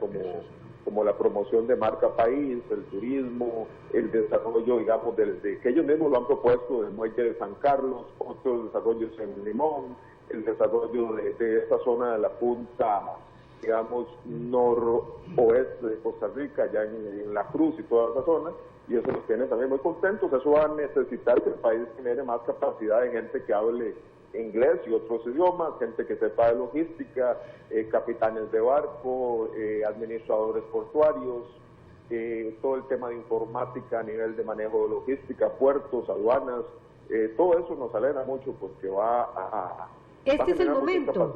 como la promoción de marca país, el turismo, el desarrollo, digamos, que ellos mismos lo han propuesto, del muelle de San Carlos, otros desarrollos en Limón, el desarrollo de esta zona de la punta, digamos, noroeste de Costa Rica, ya en La Cruz y toda esa zona, y eso nos tiene también muy contentos. Eso va a necesitar que el país genere más capacidad de gente que hable inglés y otros idiomas, gente que sepa de logística, capitanes de barco, administradores portuarios, todo el tema de informática a nivel de manejo de logística, puertos, aduanas, todo eso nos alegra mucho porque va a Este es el momento.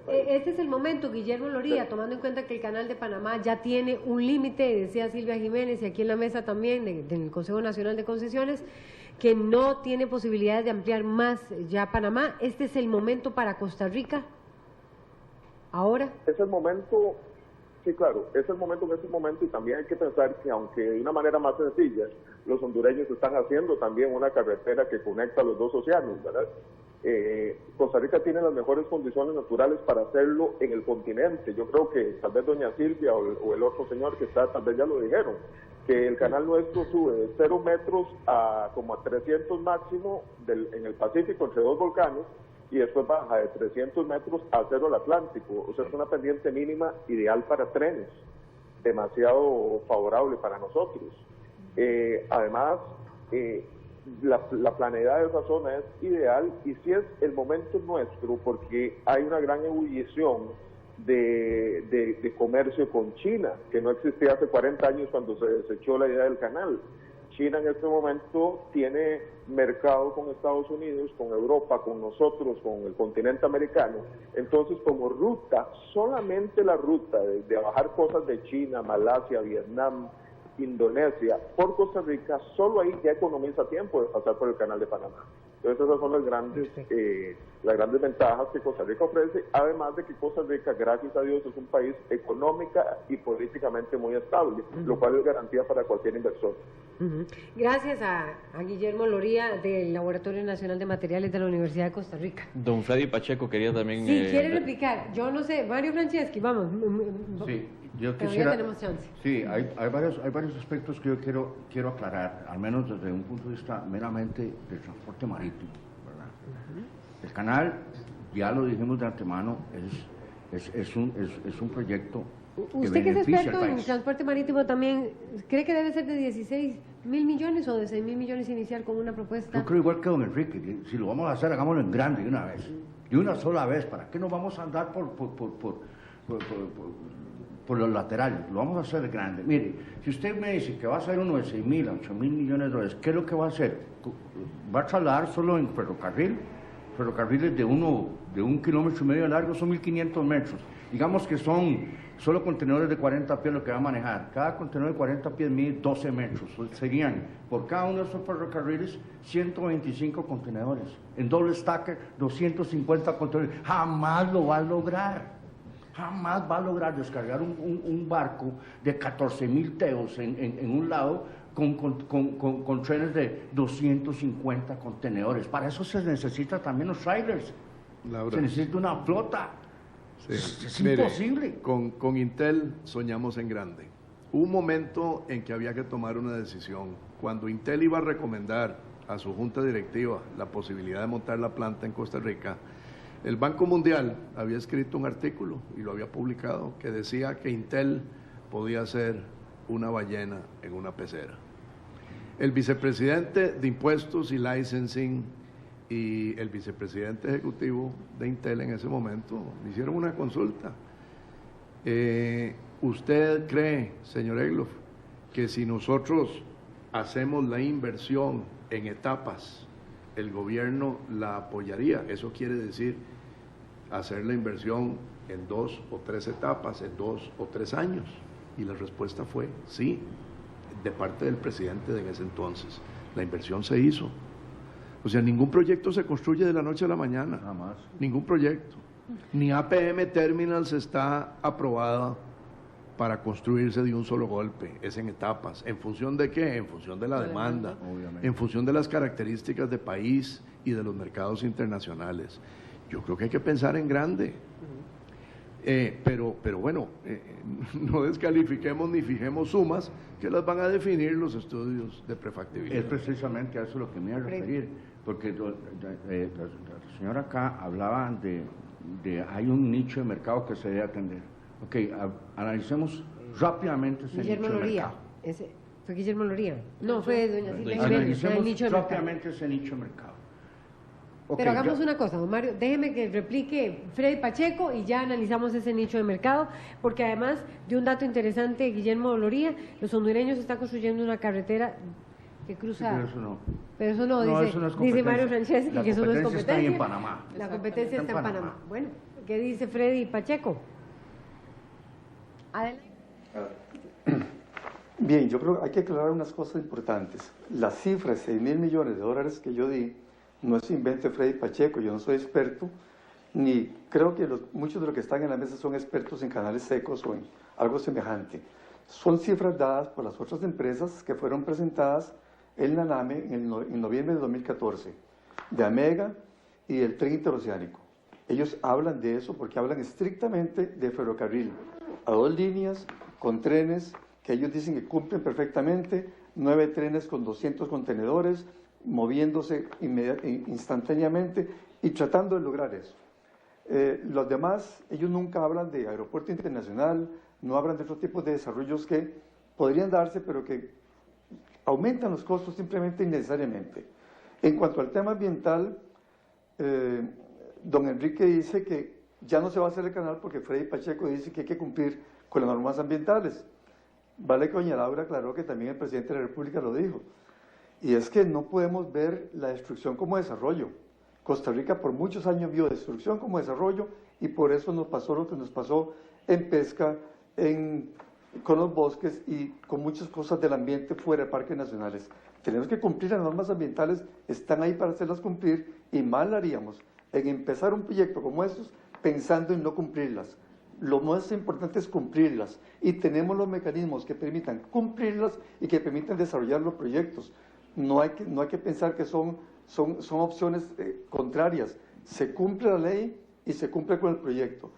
Este es el momento, Guillermo Loría, tomando en cuenta que el Canal de Panamá ya tiene un límite, decía Silvia Jiménez, y aquí en la mesa también del Consejo Nacional de Concesiones, que no tiene posibilidades de ampliar más ya Panamá. ¿Este es el momento para Costa Rica? ¿Ahora? Es el momento, sí, claro, es el momento en este momento, y también hay que pensar que aunque de una manera más sencilla, los hondureños están haciendo también una carretera que conecta los dos océanos, ¿verdad? Costa Rica tiene las mejores condiciones naturales para hacerlo en el continente. Yo creo que tal vez doña Silvia o el otro señor que está, tal vez ya lo dijeron, que el canal nuestro sube de 0 metros a como a 300 máximo en el Pacífico, entre dos volcanes, y después baja de 300 metros a 0 al Atlántico. O sea, es una pendiente mínima ideal para trenes, demasiado favorable para nosotros. Además, la planeidad de esa zona es ideal, y sí es el momento nuestro porque hay una gran ebullición de comercio con China, que no existía hace 40 años cuando se desechó la idea del canal. China en este momento tiene mercado con Estados Unidos, con Europa, con nosotros, con el continente americano. Entonces, como ruta, solamente la ruta de bajar cosas de China, Malasia, Vietnam, Indonesia, por Costa Rica, solo ahí ya economiza tiempo de pasar por el Canal de Panamá. Entonces esas son las grandes ventajas que Costa Rica ofrece, además de que Costa Rica, gracias a Dios, es un país económica y políticamente muy estable, lo cual es garantía para cualquier inversor. Gracias a Guillermo Loría del Laboratorio Nacional de Materiales de la Universidad de Costa Rica. Don Freddy Pacheco quería también... Sí, quiere replicar. Yo no sé, Mario Franceschi, vamos. Sí, yo Todavía quisiera... tenemos chance. Sí, hay varios aspectos que yo quiero aclarar, al menos desde un punto de vista meramente del transporte marítimo, ¿verdad? El canal, ya lo dijimos de antemano, es un proyecto ¿Usted que es experto en transporte marítimo también, cree que debe ser de 16.000 millones o de 6.000 millones iniciar con una propuesta? Yo creo igual que don Enrique, que si lo vamos a hacer, hagámoslo en grande de una vez, de una sola vez. ¿Para qué nos vamos a andar por los laterales? Lo vamos a hacer grande. Mire, si usted me dice que va a ser uno de 6.000 a 8.000 millones de dólares, ¿qué es lo que va a hacer? ¿Va a trasladar solo en ferrocarril? Ferrocarriles de 1,5 kilómetros de largo son 1.500 metros. Digamos que son solo contenedores de 40 pies lo que va a manejar. Cada contenedor de 40 pies mide 12 metros. Serían, por cada uno de esos ferrocarriles, 125 contenedores. En doble stacker, 250 contenedores. Jamás lo va a lograr. Jamás va a lograr descargar un barco de 14.000 teos en un lado con trenes de 250 contenedores. Para eso se necesita también los trailers. Laura. Se necesita una flota. Sí. Es Mire, imposible. Con Intel soñamos en grande. Hubo un momento en que había que tomar una decisión. Cuando Intel iba a recomendar a su junta directiva la posibilidad de montar la planta en Costa Rica, el Banco Mundial había escrito un artículo y lo había publicado que decía que Intel podía ser una ballena en una pecera. El vicepresidente de Impuestos y Licensing y el vicepresidente ejecutivo de Intel en ese momento me hicieron una consulta. ¿Usted cree, señor Egloff, que si nosotros hacemos la inversión en etapas, el gobierno la apoyaría? Eso quiere decir hacer la inversión en 2 o 3 etapas, en 2 o 3 años. Y la respuesta fue sí, de parte del presidente de en ese entonces. La inversión se hizo. O sea, ningún proyecto se construye de la noche a la mañana. Jamás. Ningún proyecto. Ni APM Terminals está aprobada para construirse de un solo golpe. Es en etapas. ¿En función de qué? En función de la demanda. Obviamente. En función de las características de país y de los mercados internacionales. Yo creo que hay que pensar en grande. Pero bueno, no descalifiquemos ni fijemos sumas que las van a definir los estudios de prefactibilidad. Es precisamente a eso lo que me iba a referir, porque la señora acá hablaba de hay un nicho de mercado que se debe atender. Ok, analicemos rápidamente ese Guillermo nicho de Loría. mercado. ¿Fue Guillermo Loría? No, fue doña Silvia Jiménez, Analicemos el nicho de mercado. rápidamente ese nicho de mercado. Pero Ok, hagamos una cosa, don Mario, déjeme que replique Freddy Pacheco y ya analizamos ese nicho de mercado, porque además de un dato interesante, Guillermo Loría, los hondureños están construyendo una carretera que cruza... Sí, pero eso no. Pero eso no, No, dice, eso no es dice competencia. Mario Franceschi, La que eso no es competencia competencia. está ahí en Panamá. La competencia está en Panamá. Panamá. Bueno, ¿qué dice Freddy Pacheco? Adelante. Bien, yo creo que hay que aclarar unas cosas importantes. La cifra de 6.000 millones de dólares que yo di no es invento de Freddy Pacheco, yo no soy experto, ni creo que muchos de los que están en la mesa son expertos en canales secos o en algo semejante. Son cifras dadas por las otras empresas que fueron presentadas en la NAME en noviembre de 2014, de Amega y del Tren Interoceánico. Ellos hablan de eso porque hablan estrictamente de ferrocarril, a 2 líneas, con trenes que ellos dicen que cumplen perfectamente, 9 trenes con 200 contenedores, moviéndose instantáneamente y tratando de lograr eso. Los demás, ellos nunca hablan de aeropuerto internacional, no hablan de otros tipos de desarrollos que podrían darse, pero que aumentan los costos simplemente innecesariamente. En cuanto al tema ambiental, don Enrique dice que ya no se va a hacer el canal porque Freddy Pacheco dice que hay que cumplir con las normas ambientales. Vale que doña Laura aclaró que también el presidente de la República lo dijo. Y es que no podemos ver la destrucción como desarrollo. Costa Rica por muchos años vio destrucción como desarrollo y por eso nos pasó lo que nos pasó en pesca, con los bosques y con muchas cosas del ambiente fuera de parques nacionales. Tenemos que cumplir las normas ambientales, están ahí para hacerlas cumplir, y mal haríamos en empezar un proyecto como estos pensando en no cumplirlas. Lo más importante es cumplirlas, y tenemos los mecanismos que permitan cumplirlas y que permitan desarrollar los proyectos. No hay que pensar que son opciones contrarias. Se cumple la ley y se cumple con el proyecto.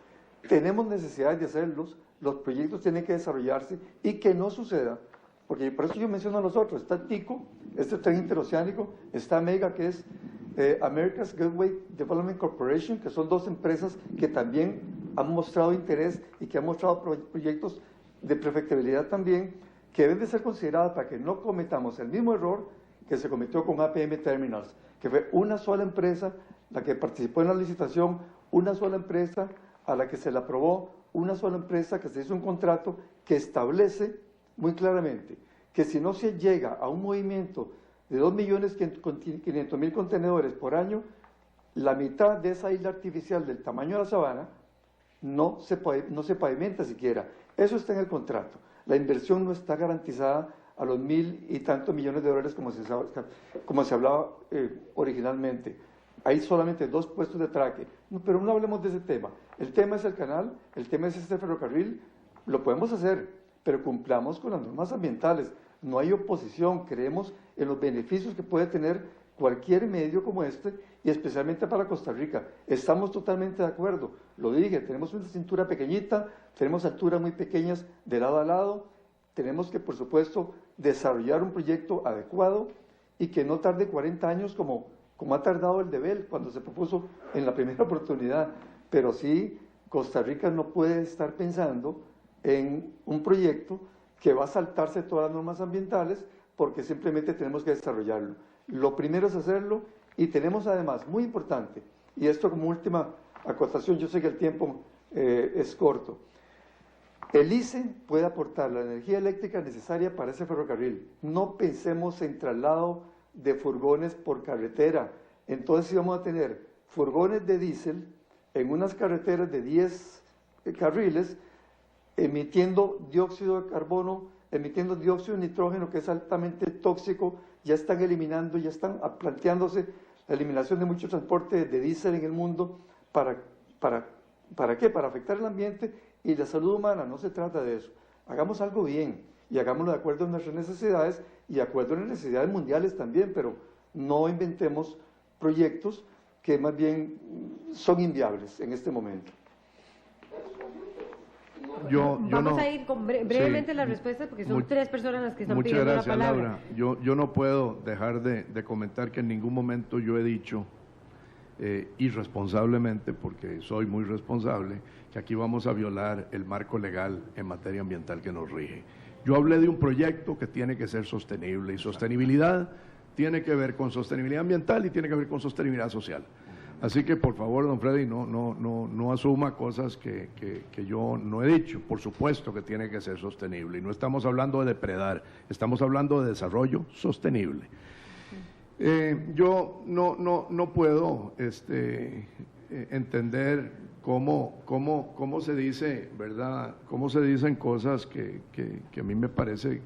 Tenemos necesidad de hacerlos, los proyectos tienen que desarrollarse y que no suceda, porque por eso yo menciono a los otros. Está TICO, este tren interoceánico, está MEGA, que es America's Gateway Development Corporation, que son dos empresas que también han mostrado interés y que han mostrado proyectos de perfectibilidad también, que deben de ser consideradas para que no cometamos el mismo error que se cometió con APM Terminals, que fue una sola empresa la que participó en la licitación, una sola empresa a la que se le aprobó, una sola empresa que se hizo un contrato que establece muy claramente que si no se llega a un movimiento de 2.500.000 contenedores por año, la mitad de esa isla artificial del tamaño de la sabana no se pavimenta siquiera. Eso está en el contrato. La inversión no está garantizada a los 1.000 y tantos millones de dólares como se hablaba originalmente. Hay solamente 2 puestos de atraque. No, pero no hablemos de ese tema. El tema es el canal, el tema es este ferrocarril. Lo podemos hacer, pero cumplamos con las normas ambientales. No hay oposición, creemos en los beneficios que puede tener cualquier medio como este, y especialmente para Costa Rica. Estamos totalmente de acuerdo, lo dije, tenemos una cintura pequeñita, tenemos alturas muy pequeñas de lado a lado, tenemos que, por supuesto, desarrollar un proyecto adecuado y que no tarde 40 años como ha tardado el de Bell cuando se propuso en la primera oportunidad. Pero sí, Costa Rica no puede estar pensando en un proyecto que va a saltarse todas las normas ambientales porque simplemente tenemos que desarrollarlo. Lo primero es hacerlo, y tenemos además, muy importante, y esto como última acotación, yo sé que el tiempo es corto, el ICE puede aportar la energía eléctrica necesaria para ese ferrocarril. No pensemos en traslado de furgones por carretera. Entonces sí vamos a tener furgones de diésel en unas carreteras de 10 carriles, emitiendo dióxido de carbono, emitiendo dióxido de nitrógeno, que es altamente tóxico. Ya están eliminando, ya están planteándose la eliminación de mucho transporte de diésel en el mundo. ¿Para qué? Para afectar el ambiente y la salud humana. No se trata de eso. Hagamos algo bien y hagámoslo de acuerdo a nuestras necesidades y de acuerdo a las necesidades mundiales también, pero no inventemos proyectos que más bien son inviables en este momento. Vamos a ir con brevemente las respuestas porque son 3 personas las que están pidiendo la palabra. Muchas gracias, Laura. Yo no puedo dejar de comentar que en ningún momento yo he dicho irresponsablemente, porque soy muy responsable, que aquí vamos a violar el marco legal en materia ambiental que nos rige. Yo hablé de un proyecto que tiene que ser sostenible, y sostenibilidad tiene que ver con sostenibilidad ambiental y tiene que ver con sostenibilidad social. Así que, por favor, don Freddy, no asuma cosas que yo no he dicho. Por supuesto que tiene que ser sostenible. Y no estamos hablando de depredar, estamos hablando de desarrollo sostenible. Yo no puedo entender cómo se dice, ¿verdad? Cómo se dicen cosas que a mí me parece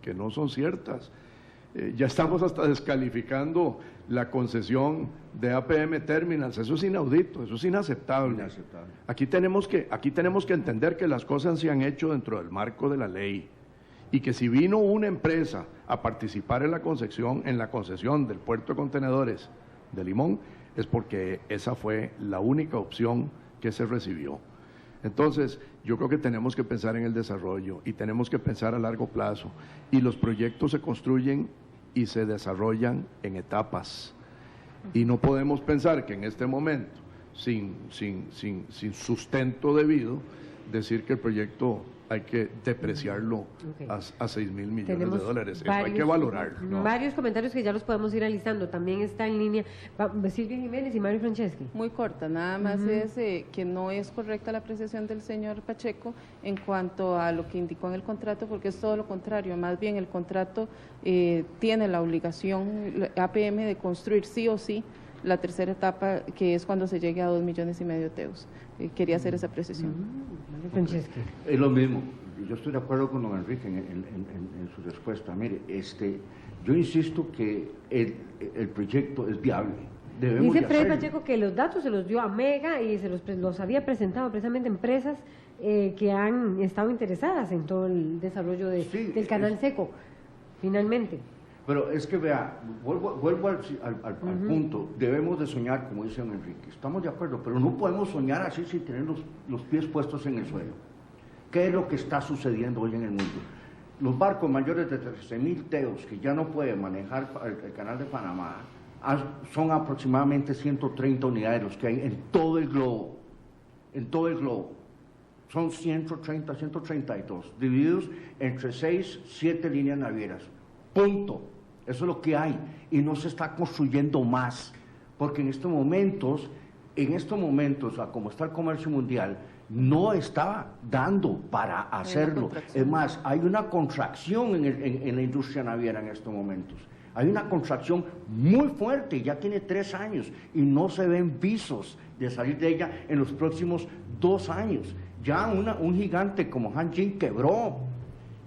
que no son ciertas. Ya estamos hasta descalificando la concesión de APM Terminals. Eso es inaudito, eso es inaceptable. Aquí tenemos que entender que las cosas se han hecho dentro del marco de la ley, y que si vino una empresa a participar en la concesión del puerto de contenedores de Limón, es porque esa fue la única opción que se recibió. Entonces, yo creo que tenemos que pensar en el desarrollo y tenemos que pensar a largo plazo, y los proyectos se construyen y se desarrollan en etapas, y no podemos pensar que en este momento, sin sustento debido, decir que el proyecto hay que depreciarlo a 6.000 millones de dólares. Eso hay que valorarlo, ¿no? Varios comentarios que ya los podemos ir alistando. También está en línea Silvia Jiménez y Mario Franceschi. Muy corta, nada más es que no es correcta la apreciación del señor Pacheco en cuanto a lo que indicó en el contrato, porque es todo lo contrario. Más bien el contrato tiene la obligación, APM, de construir sí o sí la tercera etapa, que es cuando se llegue a 2,5 millones de teus. Quería hacer esa precisión. Franceschi. Es lo mismo. Yo estoy de acuerdo con don Enrique en su respuesta. Mire, yo insisto que el proyecto es viable. Debemos Dice de Freddy hacerlo. Pacheco que los datos se los dio a Mega y se los había presentado precisamente empresas que han estado interesadas en todo el desarrollo Sí, del canal seco, finalmente. Pero es que vea, vuelvo al punto, debemos de soñar, como dice don Enrique, estamos de acuerdo, pero no podemos soñar así sin tener los pies puestos en el suelo. ¿Qué es lo que está sucediendo hoy en el mundo? Los barcos mayores de 13.000 teos que ya no pueden manejar el canal de Panamá son aproximadamente 130 unidades los que hay en todo el globo. En todo el globo. Son 130, 132, divididos entre 6, 7 líneas navieras. Punto. Eso es lo que hay. Y no se está construyendo más. Porque en estos momentos, a como está el comercio mundial, no está dando para hacerlo. Es más, hay una contracción en la industria naviera en estos momentos. Hay una contracción muy fuerte, ya tiene 3 años y no se ven visos de salir de ella en los próximos 2 años. Ya un gigante como Hanjin quebró.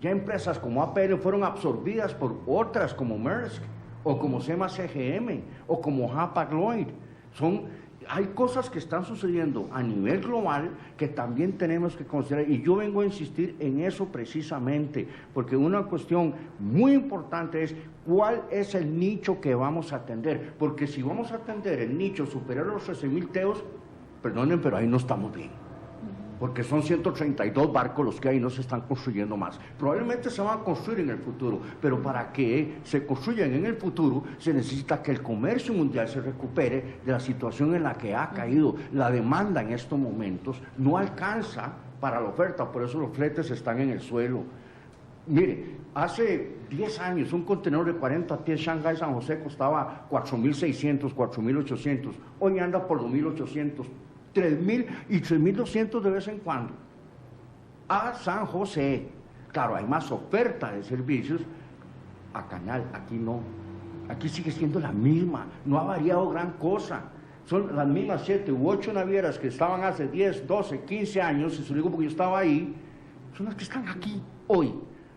Ya empresas como APL fueron absorbidas por otras como Maersk, o como SEMA CGM, o como Hapag-Lloyd. Hay cosas que están sucediendo a nivel global que también tenemos que considerar, y yo vengo a insistir en eso precisamente, porque una cuestión muy importante es cuál es el nicho que vamos a atender, porque si vamos a atender el nicho superior a los 13.000 teos, perdonen, pero ahí no estamos bien. Porque son 132 barcos los que hay y no se están construyendo más. Probablemente se van a construir en el futuro, pero para que se construyan en el futuro se necesita que el comercio mundial se recupere de la situación en la que ha caído. La demanda en estos momentos no alcanza para la oferta, por eso los fletes están en el suelo. Mire, hace 10 años un contenedor de 40 pies Shanghái San José costaba 4.600, 4.800, hoy anda por 2.800. 3.000 y 3.200 de vez en cuando a San José. Claro, hay más oferta de servicios a Canal, aquí no, aquí sigue siendo la misma, no ha variado gran cosa, son las mismas 7 u 8 navieras que estaban hace 10, 12, 15 años, y se lo digo porque yo estaba ahí, son las que están aquí hoy.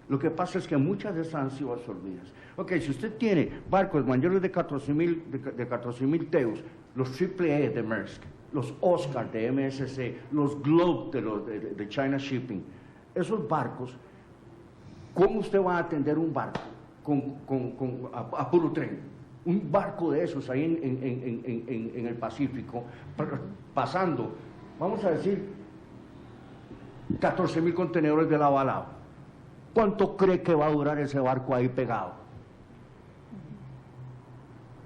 Lo que pasa es que muchas de esas han sido absorbidas. Ok, si usted tiene barcos mayores de 14.000 teos, los AAA de Maersk, los Oscar de MSC, los Globe de China Shipping, esos barcos, ¿cómo usted va a atender un barco a puro tren? Un barco de esos ahí en el Pacífico, pasando, vamos a decir, 14.000 contenedores de lado a lado. ¿Cuánto cree que va a durar ese barco ahí pegado?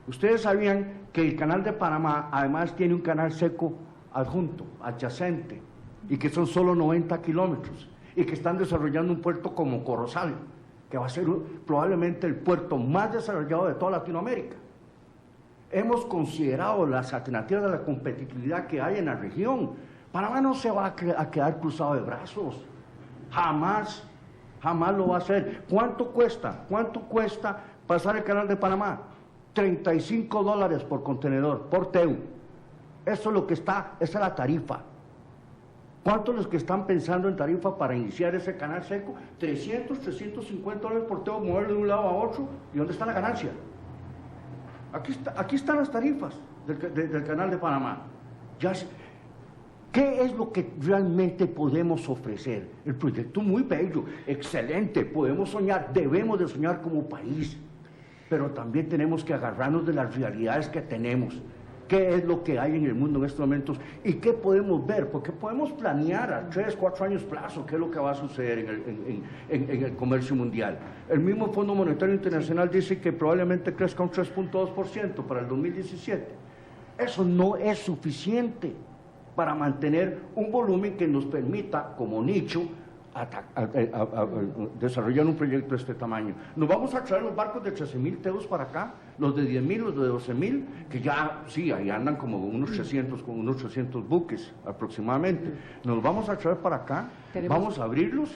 Ustedes sabían que el canal de Panamá además tiene un canal seco adjunto, adyacente, y que son solo 90 kilómetros, y que están desarrollando un puerto como Corozal, que va a ser probablemente el puerto más desarrollado de toda Latinoamérica. Hemos considerado las alternativas de la competitividad que hay en la región. Panamá no se va a quedar cruzado de brazos, jamás lo va a hacer. ¿Cuánto cuesta pasar el canal de Panamá? $35 por contenedor, por TEU. Eso es lo que está, esa es la tarifa. ¿Cuántos los que están pensando en tarifa para iniciar ese canal seco? $300, $350 por TEU, moverlo de un lado a otro. ¿Y dónde está la ganancia? Aquí están las tarifas del canal de Panamá. ¿Qué es lo que realmente podemos ofrecer? El proyecto muy bello, excelente, podemos soñar, debemos de soñar como país. Pero también tenemos que agarrarnos de las realidades que tenemos. ¿Qué es lo que hay en el mundo en estos momentos? ¿Y qué podemos ver? Porque podemos planear a 3, 4 años plazo qué es lo que va a suceder en el comercio mundial. El mismo Fondo Monetario Internacional dice que probablemente crezca un 3.2% para el 2017. Eso no es suficiente para mantener un volumen que nos permita, como nicho, desarrollar un proyecto de este tamaño. Nos vamos a traer los barcos de 13.000 teos para acá, los de 10.000, los de 12.000, que ya, sí, ahí andan como unos 300 buques aproximadamente. Nos los vamos a traer para acá, vamos a abrirlos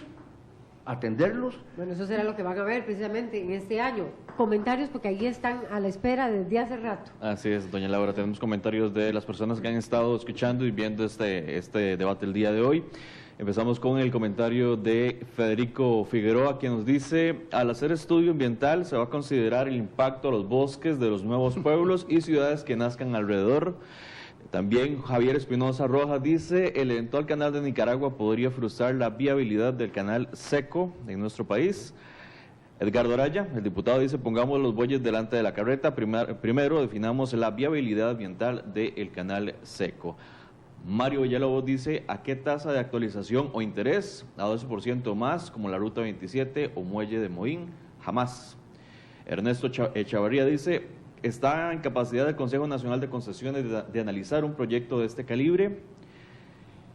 atenderlos. Bueno, eso será lo que van a ver precisamente en este año. Comentarios, porque ahí están a la espera desde hace rato. Así es, doña Laura, tenemos comentarios de las personas que han estado escuchando y viendo este debate el día de hoy. Empezamos con el comentario de Federico Figueroa, quien nos dice: al hacer estudio ambiental se va a considerar el impacto a los bosques de los nuevos pueblos y ciudades que nazcan alrededor. También Javier Espinosa Rojas dice: el eventual canal de Nicaragua podría frustrar la viabilidad del canal seco en nuestro país. Edgardo Araya, el diputado, dice: pongamos los bueyes delante de la carreta, primero definamos la viabilidad ambiental del canal seco. Mario Villalobos dice: ¿a qué tasa de actualización o interés? A 12% más, como la Ruta 27 o Muelle de Moín, jamás. Ernesto Echavarría dice: ¿está en capacidad del Consejo Nacional de Concesiones de analizar un proyecto de este calibre?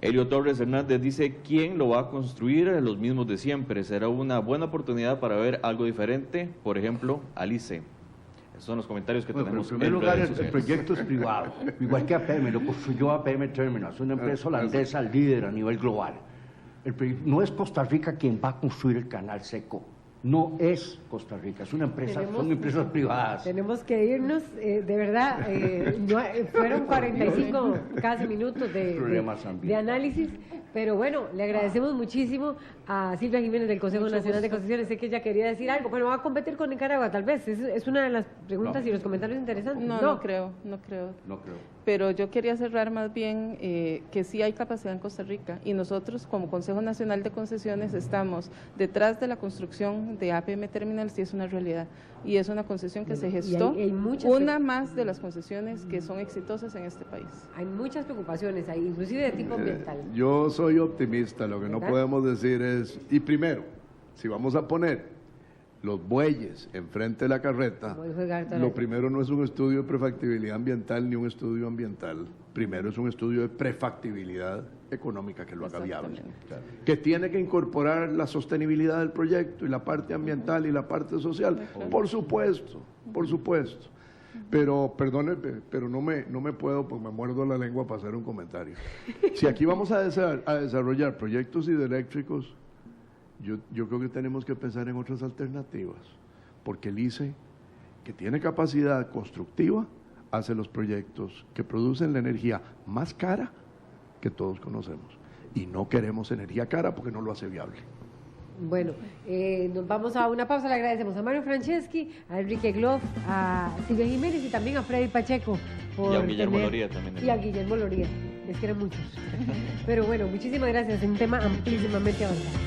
Elio Torres Hernández dice: ¿quién lo va a construir? Los mismos de siempre. ¿Será una buena oportunidad para ver algo diferente? Por ejemplo, Alice. Esos son los comentarios que tenemos. En primer lugar, el proyecto es privado, igual que APM, lo construyó APM Terminals, una empresa holandesa líder a nivel global. No es Costa Rica quien va a construir el canal seco. No es Costa Rica, es una empresa, son empresas privadas. Tenemos que irnos, de verdad, fueron 45 casi minutos de análisis, pero bueno, le agradecemos muchísimo a Silvia Jiménez del Consejo Nacional de Concesiones. Sé que ella quería decir algo, pero va a competir con Nicaragua, tal vez. Es una de las preguntas y los comentarios interesantes. No creo. Pero yo quería cerrar más bien que sí hay capacidad en Costa Rica y nosotros como Consejo Nacional de Concesiones estamos detrás de la construcción de APM Terminals y es una realidad. Y es una concesión que se gestó, una más de las concesiones que son exitosas en este país. Hay muchas preocupaciones ahí, inclusive de tipo ambiental. Yo soy optimista, lo que no podemos decir es, y primero, si vamos a poner los bueyes enfrente de la carreta, lo primero no es un estudio de prefactibilidad ambiental ni un estudio ambiental, primero es un estudio de prefactibilidad económica que lo haga viable, que tiene que incorporar la sostenibilidad del proyecto y la parte ambiental y la parte social, por supuesto, pero perdone, pero no me puedo, pues me muerdo la lengua para hacer un comentario. Si aquí vamos a desarrollar proyectos hidroeléctricos, yo creo que tenemos que pensar en otras alternativas, porque el ICE, que tiene capacidad constructiva, hace los proyectos que producen la energía más cara que todos conocemos. Y no queremos energía cara porque no lo hace viable. Bueno, nos vamos a una pausa. Le agradecemos a Mario Franceschi, a Enrique Gloff, a Silvia Jiménez y también a Freddy Pacheco. Y a Guillermo Loría también. Y a Guillermo Loría, les quiero muchos. Pero bueno, muchísimas gracias, es un tema amplísimamente avanzado.